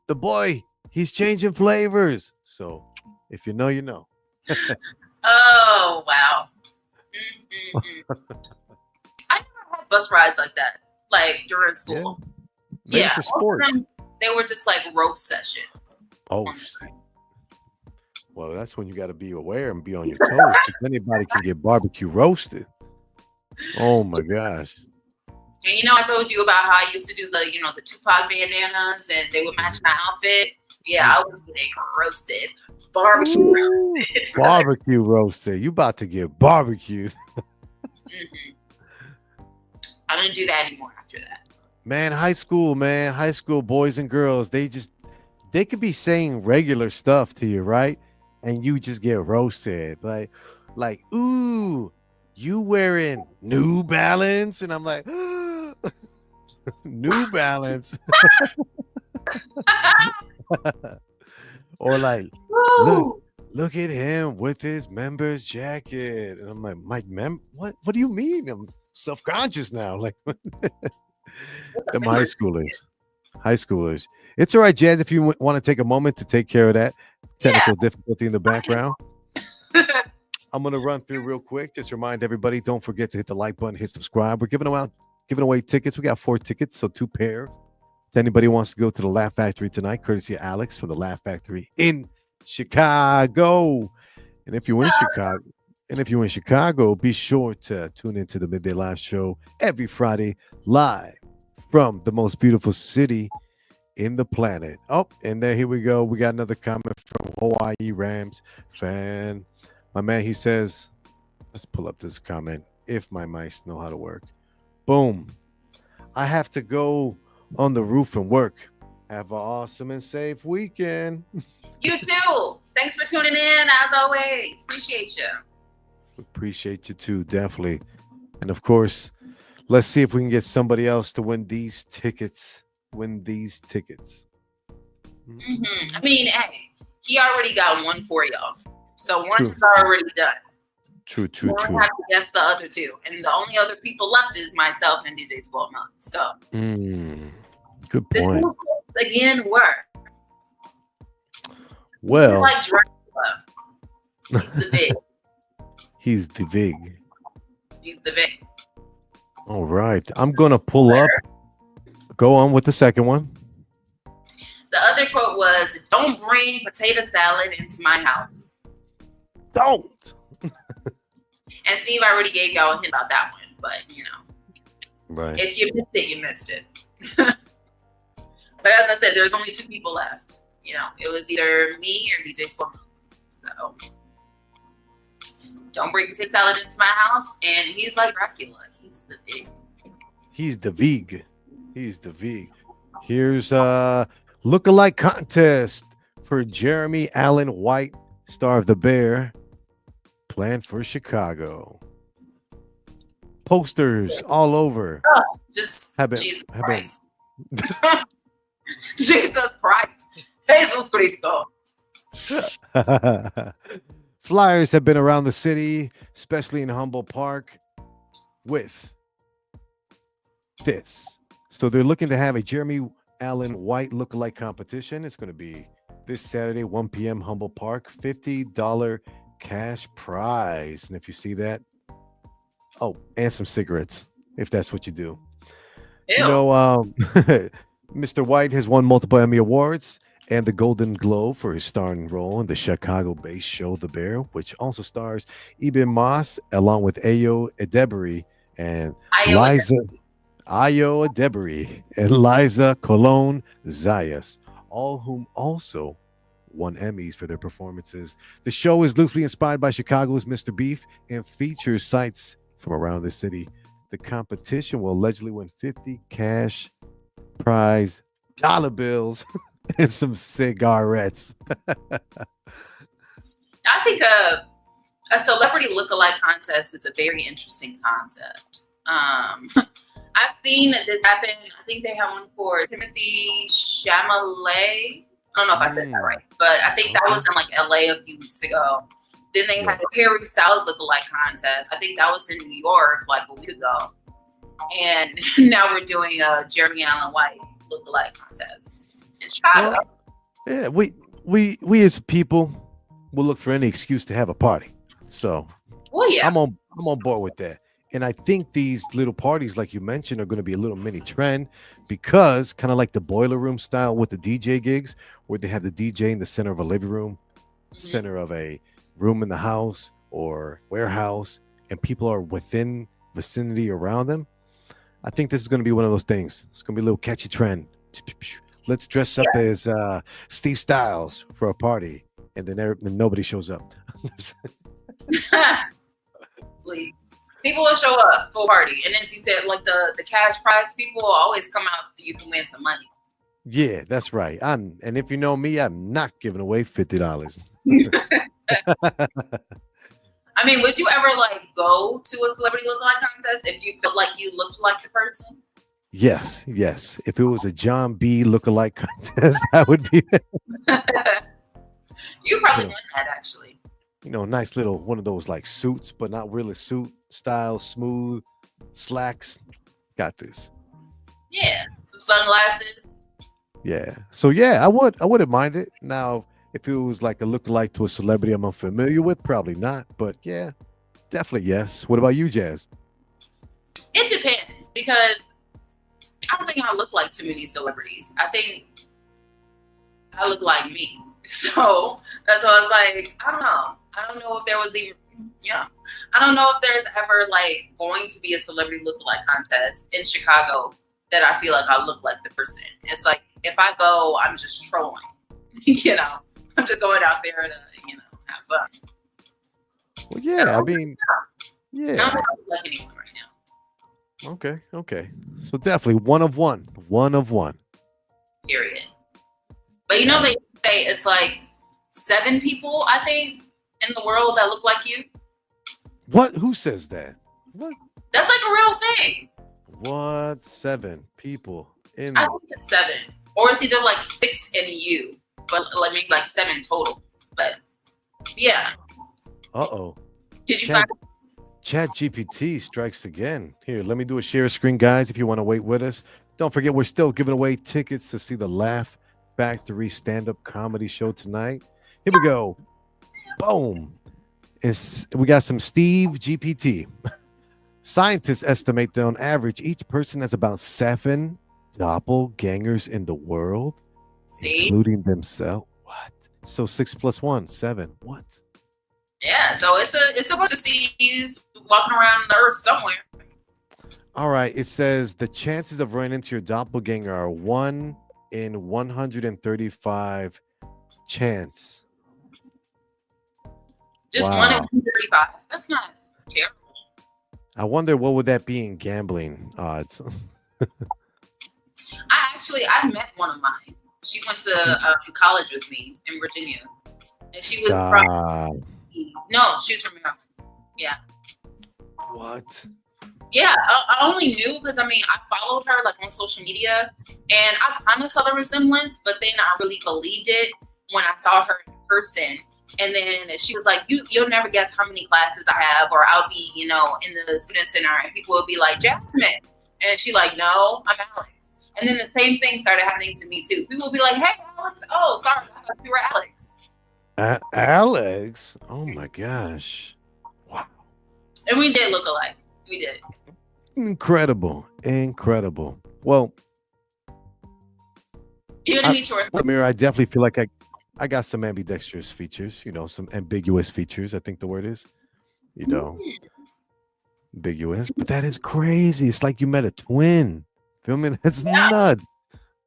Speaker 3: The boy, he's changing flavors. So if you know, you know.
Speaker 4: Oh, wow. I never had bus rides like that, like during school.
Speaker 3: Yeah. For sports.
Speaker 4: They were just like roast sessions.
Speaker 3: Oh, well, that's when you got to be aware and be on your toes. Anybody can get barbecue roasted. Oh my gosh.
Speaker 4: And you know, I told you about how I used to do the Tupac bandanas and they would match my outfit. Yeah, I was getting roasted. Barbecue roasted.
Speaker 3: Barbecue roasted. You about to get barbecued.
Speaker 4: I didn't do that anymore after that.
Speaker 3: Man, high school boys and girls, they could be saying regular stuff to you, right? And you just get roasted. Like, ooh, you wearing New Balance? And I'm like, New Balance. Or like, look at him with his members jacket. And I'm like, Mike, what do you mean? I'm self-conscious now. Like, them high schoolers. It's all right, Jazz, if you want to take a moment to take care of that technical difficulty in the background. I'm going to run through real quick. Just remind everybody, don't forget to hit the like button, hit subscribe. We're giving away tickets. We got 4 tickets, so 2 pair. If anybody wants to go to the Laugh Factory tonight, courtesy of Alex from the Laugh Factory in Chicago. And if you're in Chicago, be sure to tune into the Midday Live Show every Friday live from the most beautiful city in the planet. Oh, and there, here we go. We got another comment from Hawaii Rams fan. My man, he says, let's pull up this comment. If my mice know how to work. Boom. I have to go on the roof and work. Have an awesome and safe weekend.
Speaker 4: You too. Thanks for tuning in, as always. Appreciate you.
Speaker 3: Appreciate you too, definitely. And of course, let's see if we can get somebody else to win these tickets.
Speaker 4: I mean, hey, he already got one for y'all. So one is already done.
Speaker 3: True.
Speaker 4: We have to guess the other 2. And the only other people left is myself and DJ Spoiled Milk. So
Speaker 3: good point.
Speaker 4: This again work.
Speaker 3: Well,
Speaker 4: like Dracula. He's the big.
Speaker 3: He's the big.
Speaker 4: He's the Vic.
Speaker 3: All right. I'm going to pull up. Go on with the second one.
Speaker 4: The other quote was, "Don't bring potato salad into my house."
Speaker 3: Don't.
Speaker 4: And Steve, I already gave y'all a hint about that one, but you know,
Speaker 3: Right.
Speaker 4: if you missed it, you missed it. But as I said, there's only two people left. You know, it was either me or DJ Squirrel. So don't bring potato salad into my house. And he's like Dracula. He's the big.
Speaker 3: He's the Vig. He's the Vig. Here's lookalike contest for Jeremy Allen White, star of The Bear, planned for Chicago. Posters all over.
Speaker 4: Oh, just Jesus Christ. Jesus Christ. Jesus Cristo.
Speaker 3: Flyers have been around the city, especially in Humboldt Park, with this. So they're looking to have a Jeremy Allen White lookalike competition. It's going to be this Saturday, 1 p.m. Humboldt Park, $50 cash prize. And if you see that, oh, and some cigarettes, if that's what you do.
Speaker 4: Ew.
Speaker 3: You know, Mr. White has won multiple Emmy Awards and the Golden Globe for his starring role in the Chicago-based show The Bear, which also stars Eben Moss along with Ayo Edebiri and Ayo Edebiri and Liza Colon Zayas, all whom also won Emmys for their performances. The show is loosely inspired by Chicago's Mr. Beef and features sights from around the city. The competition will allegedly win 50 cash prize dollar bills and some cigarettes.
Speaker 4: I think a celebrity lookalike contest is a very interesting concept. I've seen this happen. I think they had one for Timothy Chalamet. I don't know if I said that right, but I think that was in like LA a few weeks ago. Then they had a Harry Styles lookalike contest. I think that was in New York like a week ago. And now we're doing a Jeremy Allen White lookalike contest in Chicago.
Speaker 3: Yeah, we as people will look for any excuse to have a party. So
Speaker 4: Well, yeah.
Speaker 3: I'm on board with that. And I think these little parties, like you mentioned, are going to be a little mini trend because kind of like the boiler room style with the DJ gigs, where they have the DJ in the center of a living room, center of a room in the house or warehouse, and people are within vicinity around them. I think this is going to be one of those things. It's going to be a little catchy trend. Let's dress up as Steve Styles for a party, and then nobody shows up.
Speaker 4: Please. People will show up for a party. And as you said, like the cash prize, people will always come out so you can win some money.
Speaker 3: Yeah, that's right. And if you know me, I'm not giving away $50.
Speaker 4: I mean, would you ever like go to a celebrity lookalike contest if you felt like you looked like the person?
Speaker 3: Yes. If it was a John B. lookalike contest, I would be there.
Speaker 4: You probably win that, actually.
Speaker 3: You know, nice little one of those like suits, but not really suit style, smooth slacks. Got this.
Speaker 4: Yeah, some sunglasses.
Speaker 3: Yeah. So yeah, I wouldn't mind it. Now, if it was like a lookalike to a celebrity I'm unfamiliar with, probably not. But yeah, definitely yes. What about you, Jazz?
Speaker 4: It depends because I don't think I look like too many celebrities. I think I look like me. So that's why I was like, I don't know. I don't know if there was even, I don't know if there's ever like going to be a celebrity lookalike contest in Chicago that I feel like I look like the person. It's like, if I go, I'm just trolling, I'm just going out there to, have fun.
Speaker 3: Well, yeah,
Speaker 4: So,
Speaker 3: I mean,
Speaker 4: I don't
Speaker 3: yeah.
Speaker 4: think I look like anyone right now,
Speaker 3: Okay. So definitely one of one.
Speaker 4: period. But they say it's like 7 people, I think, in the world that look like you.
Speaker 3: What? Who says that? What?
Speaker 4: That's like a real thing.
Speaker 3: What? 7 people in?
Speaker 4: I think it's 7, or it's either like 6 in you, but maybe like 7 total. But yeah.
Speaker 3: Uh-oh.
Speaker 4: Did you find?
Speaker 3: Chat GPT strikes again. Here, let me do a share screen, guys, if you want to wait with us. Don't forget, we're still giving away tickets to see the Laugh Factory stand-up comedy show tonight. Here we go. Boom. We got some Steve GPT. Scientists estimate that on average, each person has about 7 doppelgangers in the world,
Speaker 4: See?
Speaker 3: including themselves. What? So 6 plus 1, 7. What?
Speaker 4: Yeah, so it's a bunch of Steves walking around the earth somewhere.
Speaker 3: All right. It says the chances of running into your doppelganger are 1 in 135 chance.
Speaker 4: Just
Speaker 3: Wow.
Speaker 4: 1 in 135. That's not terrible.
Speaker 3: I wonder what would that be in gambling odds.
Speaker 4: I met one of mine. She went to college with me in Virginia, and she was from she was from Maryland. Yeah.
Speaker 3: What?
Speaker 4: Yeah, I only knew because I followed her like on social media, and I kind of saw the resemblance, but then I really believed it when I saw her in person. And then she was like, "You'll never guess how many classes I have, or I'll be, in the student center, and people will be like, Jasmine," and she like, "No, I'm Alex." And then the same thing started happening to me too. People will be like, "Hey, Alex." "Oh, sorry, I thought you were Alex."
Speaker 3: Alex? Oh my gosh! Wow.
Speaker 4: And we did look alike. We did.
Speaker 3: Incredible. Well,
Speaker 4: You're gonna meet yours.
Speaker 3: Amir, I definitely feel like I got some ambidextrous features, some ambiguous features, I think the word is, ambiguous. But that is crazy. It's like you met a twin. Feel me? That's nuts.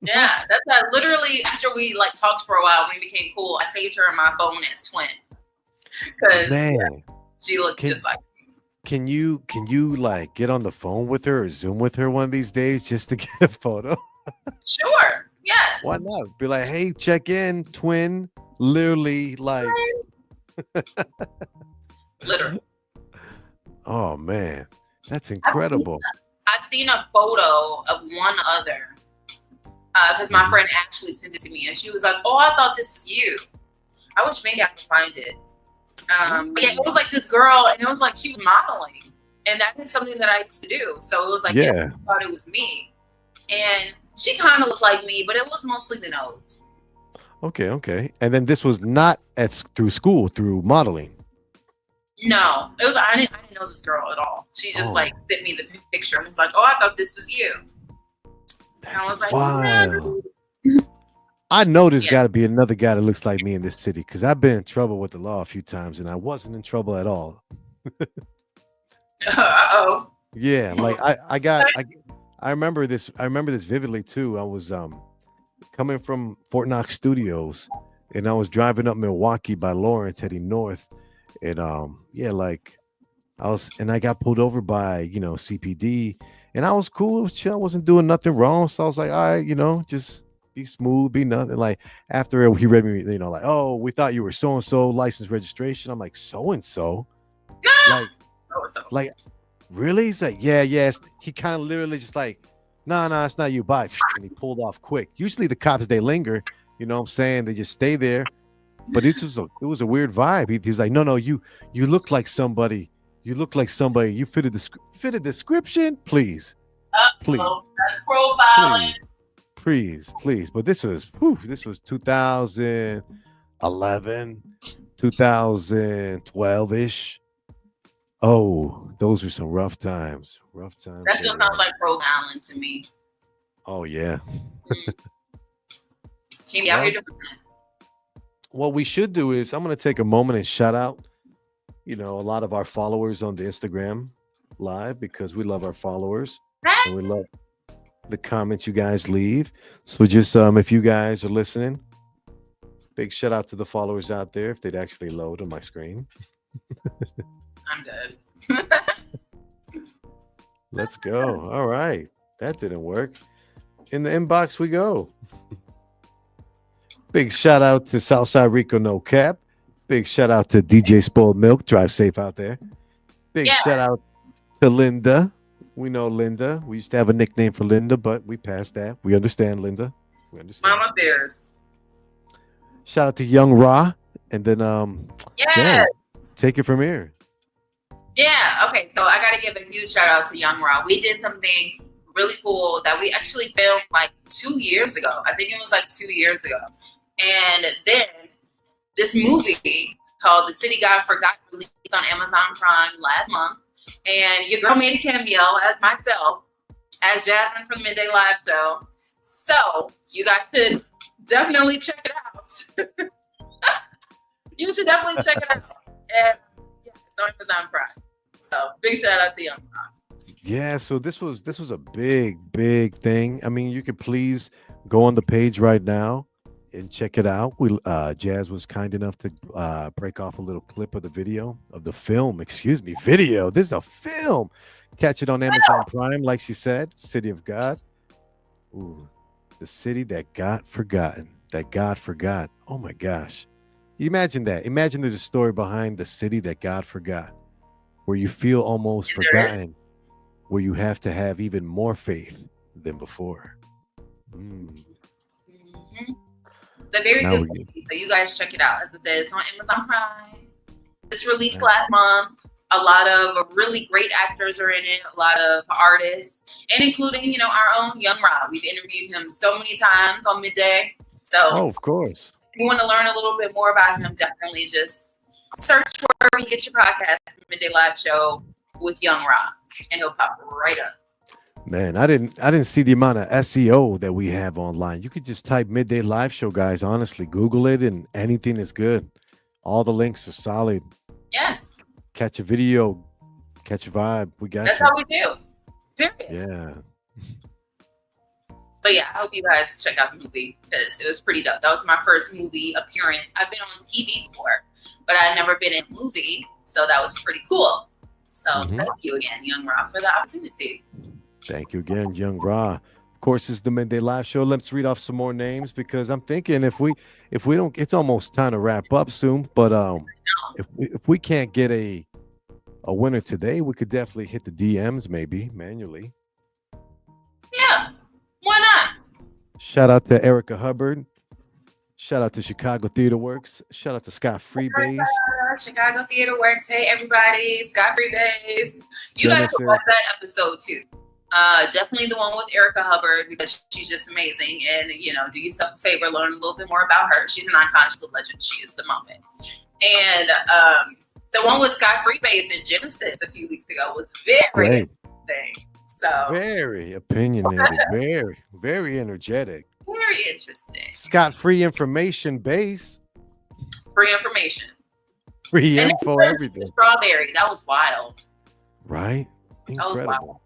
Speaker 4: Yeah, that's literally after we like talked for a while, we became cool. I saved her in my phone as twin because she looked just like.
Speaker 3: Can you like get on the phone with her or Zoom with her one of these days just to get a photo?
Speaker 4: Sure. Yes.
Speaker 3: Why not? Be like, hey, check in, twin. Literally, like.
Speaker 4: Literally.
Speaker 3: Oh man, that's incredible.
Speaker 4: I've seen a photo of one other because my friend actually sent it to me, and she was like, "Oh, I thought this was you." I wish maybe I could find it. But yeah, it was like this girl, and it was like she was modeling, and that is something that I used to do. So it was like, I thought it was me, and she kind of looked like me, but it was mostly the nose.
Speaker 3: Okay. And then this was not through school, through modeling.
Speaker 4: No, it was. I didn't know this girl at all. She just like sent me the picture and was like, "Oh, I thought this was you." And I was like,
Speaker 3: "Wow." I know there's got to be another guy that looks like me in this city because I've been in trouble with the law a few times and I wasn't in trouble at all.
Speaker 4: Uh-oh.
Speaker 3: Yeah, like I remember this. I remember this vividly too. I was coming from Fort Knox Studios and I was driving up Milwaukee by Lawrence heading north, and I got pulled over by CPD, and I was cool. It was chill. I wasn't doing nothing wrong, so I was like, all right, just be smooth, be nothing. Like after he read me, like, "Oh, we thought you were so and so license registration." I'm like, "So and so?" Like, really? He's like, yeah. He kind of literally just like, nah, it's not you. Bye. And he pulled off quick. Usually the cops, they linger. You know what I'm saying? They just stay there. But it was a weird vibe. He's like, no, you look like somebody. You look like somebody. You fit a description, please. Please.
Speaker 4: That's profiling.
Speaker 3: Please. But this was 2011, 2012-ish. Oh, those were some rough times.
Speaker 4: That still sounds like profiling to me.
Speaker 3: Oh yeah.
Speaker 4: Can't be out here doing that.
Speaker 3: What we should do is I'm going to take a moment and shout out, a lot of our followers on the Instagram live, because we love our followers and we love the comments you guys leave. So just if you guys are listening, big shout out to the followers out there if they'd actually load on my screen.
Speaker 4: I'm dead.
Speaker 3: Let's go. All right. That didn't work. In the inbox we go. Big shout out to Southside Rico No Cap. Big shout out to DJ Spoiled Milk. Drive safe out there. Big shout out to Linda. We know Linda. We used to have a nickname for Linda, but we passed that. We understand, Linda. We understand.
Speaker 4: Mama Bears.
Speaker 3: Shout out to Young Ra. And then Jen, take it from here.
Speaker 4: Yeah, okay. So I gotta give a huge shout out to Young Ra. We did something really cool that we actually filmed like 2 years ago. I think it was like 2 years ago. And then this movie called The City God Forgot released on Amazon Prime last month. And your girl made a cameo as myself, as Jasmine from the Midday Live Show. So you guys should definitely check it out. You should definitely check it out. And yeah, it's on Amazon Prime. So big shout out to Young Rock.
Speaker 3: Yeah, so this was a big thing. I mean, you could please go on the page right now and check it out. We Jazz was kind enough to break off a little clip of the video of the film. Excuse me, video. This is a film. Catch it on Amazon Prime, like she said. City of God. Ooh, the city that got forgotten. That God forgot. Oh my gosh. Imagine that. Imagine there's a story behind the city that God forgot, where you feel almost forgotten, where you have to have even more faith than before.
Speaker 4: It's a very good movie, so you guys check it out. As I said, it's on Amazon Prime. It's released last month. A lot of really great actors are in it, a lot of artists, and including, our own Young Rob. We've interviewed him so many times on Midday. So,
Speaker 3: of course.
Speaker 4: If you want to learn a little bit more about him, definitely just search wherever you get your podcast, Midday Live Show with Young Rob, and he'll pop right up.
Speaker 3: Man, I didn't see the amount of SEO that we have online. You could just type Midday Live Show, guys. Honestly, Google it, and anything is good. All the links are solid.
Speaker 4: Yes.
Speaker 3: Catch a video, catch a vibe. We got.
Speaker 4: That's how we do. Period.
Speaker 3: Yeah.
Speaker 4: But yeah, I hope you guys check out the movie because it was pretty dope. That was my first movie appearance. I've been on TV before, but I've never been in a movie, so that was pretty cool. So thank you again, Young Ra, for the opportunity.
Speaker 3: Thank you again, Young Ra. Of course, it's the Midday Live Show. Let's read off some more names because I'm thinking if we don't, it's almost time to wrap up soon. But if we can't get a winner today, we could definitely hit the DMs maybe manually.
Speaker 4: Yeah, why not?
Speaker 3: Shout out to Erica Hubbard. Shout out to Chicago Theater Works. Shout out to Scott Freebase.
Speaker 4: Chicago Theater Works. Hey everybody, Scott Freebase. You guys can watch that episode too. Definitely the one with Erica Hubbard because she's just amazing. And do yourself a favor, learn a little bit more about her. She's an icon, she's a legend. She is the moment. And the one with Scott Freebase in Genesis a few weeks ago was very interesting. So
Speaker 3: very opinionated, very, very energetic.
Speaker 4: Very interesting.
Speaker 3: Scott Free Information Base.
Speaker 4: Free information.
Speaker 3: Free info, everything.
Speaker 4: Strawberry. That was wild.
Speaker 3: Right? Incredible.
Speaker 4: That was wild.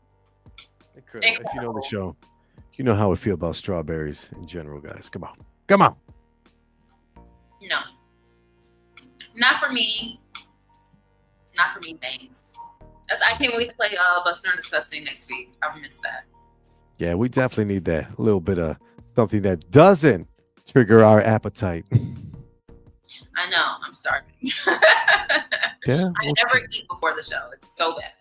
Speaker 3: Incredible. If you know the show, you know how I feel about strawberries in general, guys. Come on. Come on.
Speaker 4: No. Not for me. Not for me, thanks. I can't wait to play Bustin' or Disgusting next week. I miss that.
Speaker 3: Yeah, we definitely need that. A little bit of something that doesn't trigger our appetite.
Speaker 4: I know. I'm starving.
Speaker 3: Yeah.
Speaker 4: I never eat before the show. It's so bad.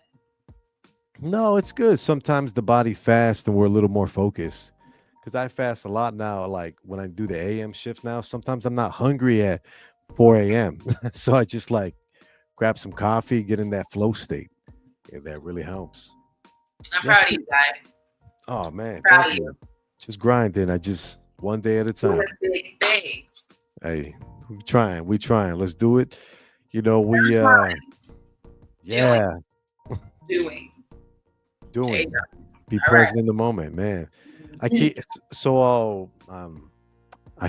Speaker 3: No, it's good. Sometimes the body fasts and we're a little more focused. Because I fast a lot now. Like when I do the AM shift now, sometimes I'm not hungry at 4 a.m. So I just grab some coffee, get in that flow state. Yeah, that really helps.
Speaker 4: I'm proud of you guys.
Speaker 3: Oh man,
Speaker 4: proud of you.
Speaker 3: Just grinding. one day at a time.
Speaker 4: Big things.
Speaker 3: Hey, we trying. Let's do it. Yeah.
Speaker 4: Doing.
Speaker 3: Be present in the moment, man. I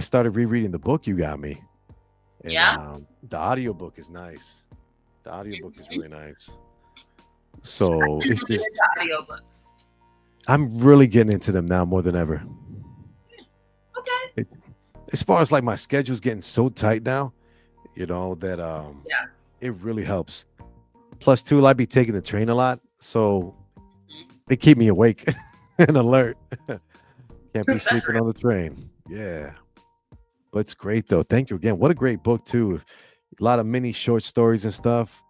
Speaker 3: started rereading the book you got me. And, the audiobook is nice. The audiobook is really nice. So it's just audiobooks. I'm really getting into them now more than ever.
Speaker 4: Okay.
Speaker 3: As far as my schedule's getting so tight now, that it really helps. Plus, too, I be taking the train a lot, so they keep me awake and alert. Can't be sleeping on the train. Yeah. But it's great though. Thank you again. What a great book too. A lot of mini short stories and stuff.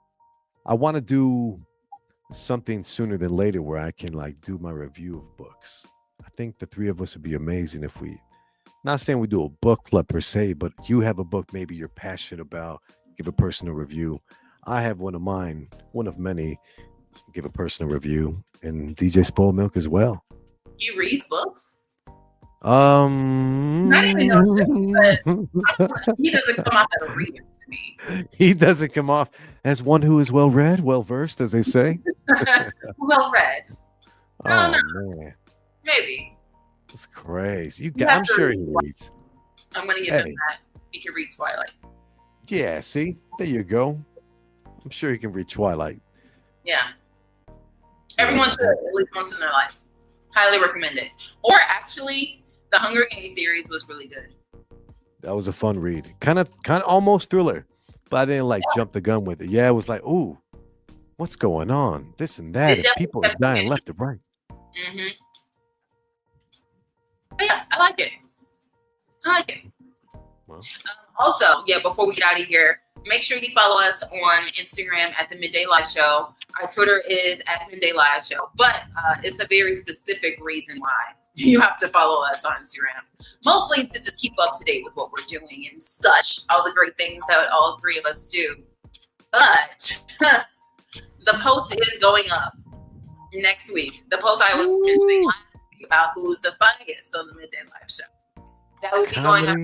Speaker 3: I want to do something sooner than later where I can do my review of books. I think the three of us would be amazing if not saying we do a book club per se, but you have a book maybe you're passionate about, give a personal review. I have one of mine, one of many, give a personal review, and DJ Spoiled Milk as well.
Speaker 4: You read books?
Speaker 3: Not
Speaker 4: even know this, but he doesn't come out as a reader. to me.
Speaker 3: He doesn't come off as one who is well read, well versed, as they say.
Speaker 4: Well read. I don't
Speaker 3: Oh
Speaker 4: know.
Speaker 3: man,
Speaker 4: Maybe.
Speaker 3: that's crazy.
Speaker 4: You have
Speaker 3: I'm
Speaker 4: to
Speaker 3: sure
Speaker 4: read
Speaker 3: he
Speaker 4: Twilight.
Speaker 3: reads.
Speaker 4: I'm gonna give him
Speaker 3: Hey,
Speaker 4: that. He can read Twilight.
Speaker 3: yeah. See, there you go. I'm sure he can read Twilight.
Speaker 4: Yeah. Everyone
Speaker 3: Yeah,
Speaker 4: should at least once in their life. Highly recommend it. Or actually, the Hunger Games series was really good.
Speaker 3: that was a fun read. Kind of almost thriller, but I didn't like jump the gun with it. Yeah, it was like, ooh, what's going on? This and that.
Speaker 4: It
Speaker 3: And people are
Speaker 4: definitely kept me
Speaker 3: dying left and right.
Speaker 4: Mm-hmm. But yeah, I like it. I like it.
Speaker 3: Well.
Speaker 4: Also, yeah, before we get out of here, make sure you follow us on Instagram at the Midday Live Show. Our Twitter is at Midday Live Show, but it's a very specific reason why you have to follow us on Instagram. Mostly to just keep up to date with what we're doing and such, all the great things that all three of us do. But the post is going up next week. The post I was mentioning last week about who's the funniest on the Midday Live Show. That will be going up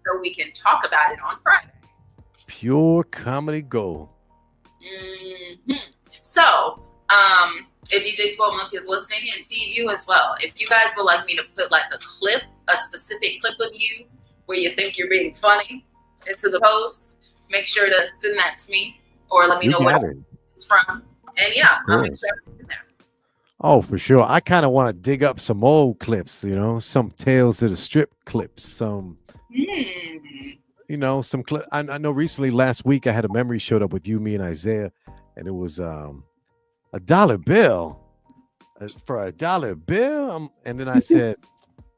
Speaker 4: so we can talk about it on Friday.
Speaker 3: Pure comedy gold.
Speaker 4: Mm-hmm. So, if DJ Spoil Milk is listening, and Steve, you as well, if you guys would like me to put like a specific clip of you where you think you're being funny into the post, make sure to send that to me or let me know what it's from. And yeah, I'll make sure it's in there.
Speaker 3: Oh, for sure. I kind of want to dig up some old clips, some Tales of the Strip clips, some some clip. I know recently last week I had a memory showed up with you, me, and Isaiah, and it was a dollar bill for a dollar bill. And then I said,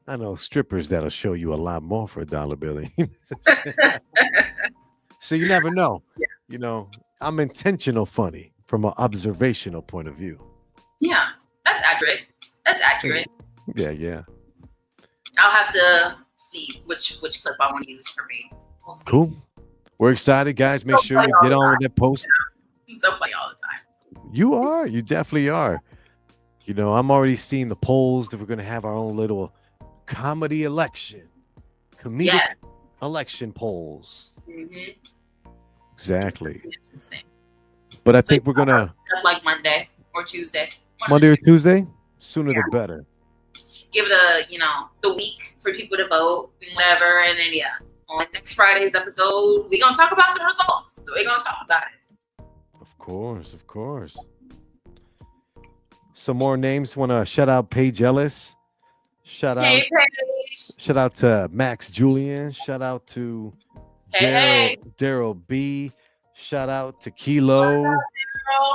Speaker 3: I know strippers that'll show you a lot more for a dollar bill. So you never know.
Speaker 4: Yeah.
Speaker 3: I'm intentional funny from an observational point of view.
Speaker 4: Yeah, that's accurate.
Speaker 3: Yeah.
Speaker 4: I'll have to see which clip I want to use for me. We'll see.
Speaker 3: Cool. We're excited, guys. Make sure you get on with that post.
Speaker 4: I'm so funny all the time.
Speaker 3: You are. You definitely are. I'm already seeing the polls that we're going to have our own little comedy election. Comedic election polls.
Speaker 4: Mm-hmm.
Speaker 3: Exactly. But I think we're going to...
Speaker 4: Like Monday or Tuesday.
Speaker 3: Monday or Tuesday? Sooner the better.
Speaker 4: Give it the week for people to vote and whatever. And then, on next Friday's episode, we're going to talk about the results. We're going to talk about it.
Speaker 3: Of course. Some more names. Want to shout out Paige Ellis. Shout out to Max Julian. Shout out to Daryl B. Shout out to Kilo.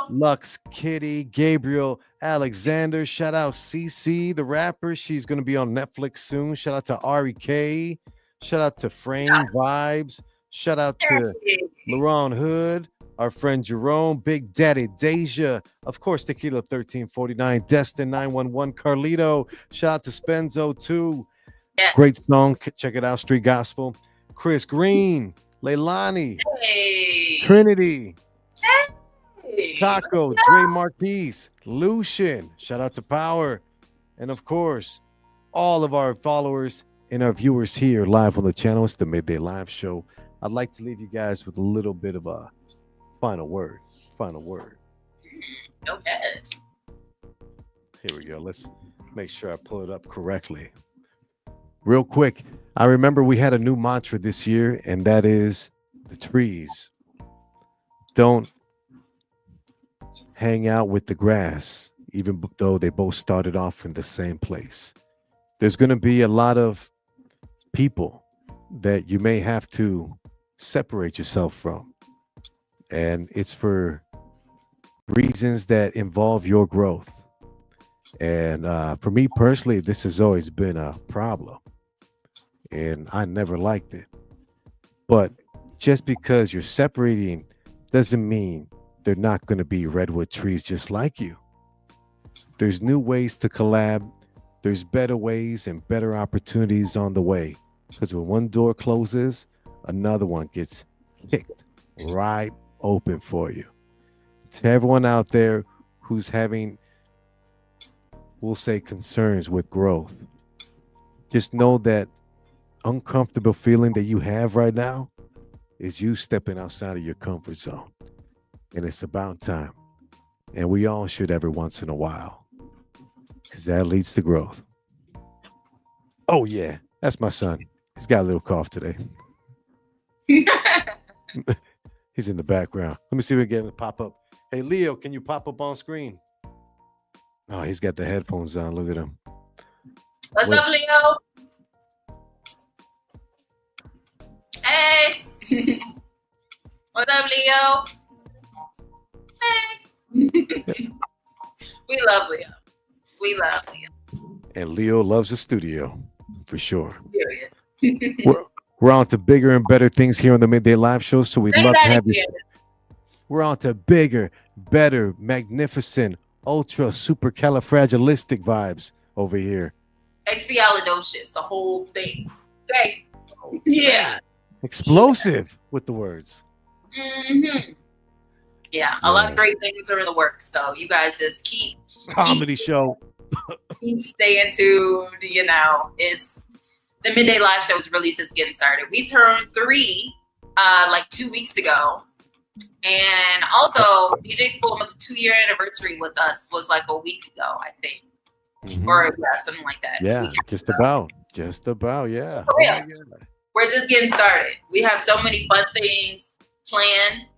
Speaker 3: Lux Kitty, Gabriel Alexander. Shout out CC, the rapper. She's going to be on Netflix soon. Shout out to Ari K. Shout out to Frame Vibes. Shout out to Laron Hood, our friend Jerome, Big Daddy Deja, of course, Tequila 1349, Destin 911, Carlito. Shout out to Spenzo too.
Speaker 4: Yes.
Speaker 3: Great song. Check it out. Street Gospel. Chris Green, Leilani, Trinity. Taco, Dre Marquise, Lucian, shout out to Power, and of course, all of our followers and our viewers here live on the channel. It's the Midday Live Show. I'd like to leave you guys with a little bit of a final word.
Speaker 4: Go ahead.
Speaker 3: Here we go. Let's make sure I pull it up correctly. Real quick, I remember we had a new mantra this year, and that is the trees don't hang out with the grass, even though they both started off in the same place. There's going to be a lot of people that you may have to separate yourself from. And it's for reasons that involve your growth. And for me personally, this has always been a problem. And I never liked it. But just because you're separating doesn't mean they're not going to be redwood trees just like you. There's new ways to collab. There's better ways and better opportunities on the way. Because when one door closes, another one gets kicked right open for you. To everyone out there who's having, we'll say, concerns with growth, just know that uncomfortable feeling that you have right now, is you stepping outside of your comfort zone. And it's about time. And we all should every once in a while, because that leads to growth. Oh, yeah. That's my son. He's got a little cough today. He's in the background. Let me see if we can get him to pop up. Hey, Leo, can you pop up on screen? Oh, he's got the headphones on. Look at him.
Speaker 4: What's up, Leo? Hey. What's up, Leo? Hey. We love Leo. We love Leo.
Speaker 3: And Leo loves the studio, for sure.
Speaker 4: Period.
Speaker 3: We're on to bigger and better things here on the Midday Live Show, so we'd love to have you. We're on to bigger, better, magnificent, ultra, supercalifragilistic vibes over here.
Speaker 4: Expialidocious, the whole thing. Okay. Yeah.
Speaker 3: Explosive with the words.
Speaker 4: Mm-hmm. Yeah, a lot of great things are in the works, so you guys just keep
Speaker 3: show.
Speaker 4: Keep staying tuned. You know, it's the Midday Live Show is really just getting started. We turned 3 like 2 weeks ago. And also, DJ Spoolman's 2-year anniversary with us was like a week ago, I think.
Speaker 3: Mm-hmm.
Speaker 4: Or yeah, something like that.
Speaker 3: Yeah, just about, yeah.
Speaker 4: Oh, yeah. We're just getting started. We have so many fun things planned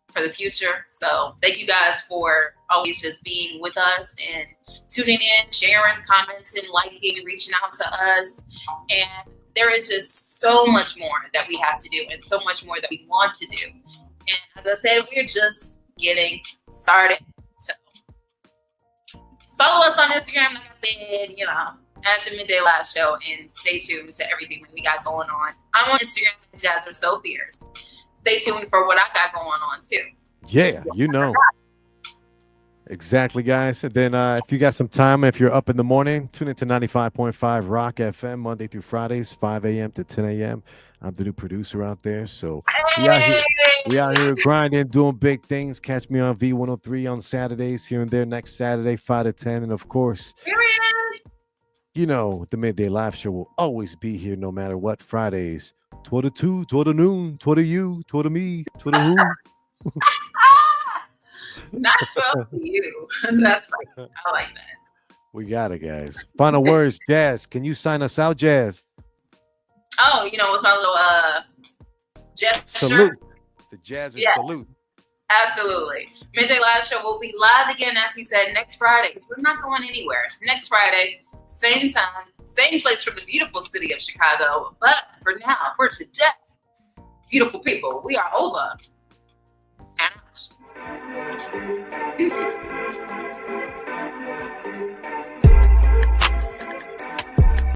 Speaker 4: for the future. So thank you guys for always just being with us and tuning in, sharing, commenting, liking, reaching out to us. And there is just so much more that we have to do and so much more that we want to do. And as I said, we're just getting started. So follow us on Instagram, like I said, you know, at the Midday Live Show, and stay tuned to everything that we got going on. I'm on Instagram, Jasmine So Fierce. Stay tuned for what I got going on too.
Speaker 3: Yeah, you know. Exactly, guys. And then if you got some time, if you're up in the morning, tune into 95.5 Rock FM Monday through Fridays, 5 a.m. to 10 a.m. I'm the new producer out there. So we out here grinding, doing big things. Catch me on V103 on Saturdays, here and there next Saturday, 5 to 10. And of course, you know, the Midday Live Show will always be here no matter what. Fridays, 12 to 2, 12 to noon, 12 to you, 12 to me, 12 to who?
Speaker 4: Not 12 to you. That's fine. I like that.
Speaker 3: We got it, guys. Final words, Jazz. Can you sign us out, Jazz?
Speaker 4: Oh, you know, with my little gesture.
Speaker 3: Salute. The Jazzer salute.
Speaker 4: Absolutely. Midday Live Show will be live again, as he said, next Friday, because we're not going anywhere. Next Friday, same time, same place from the beautiful city of Chicago. But for now, for today, beautiful people, we are over and out.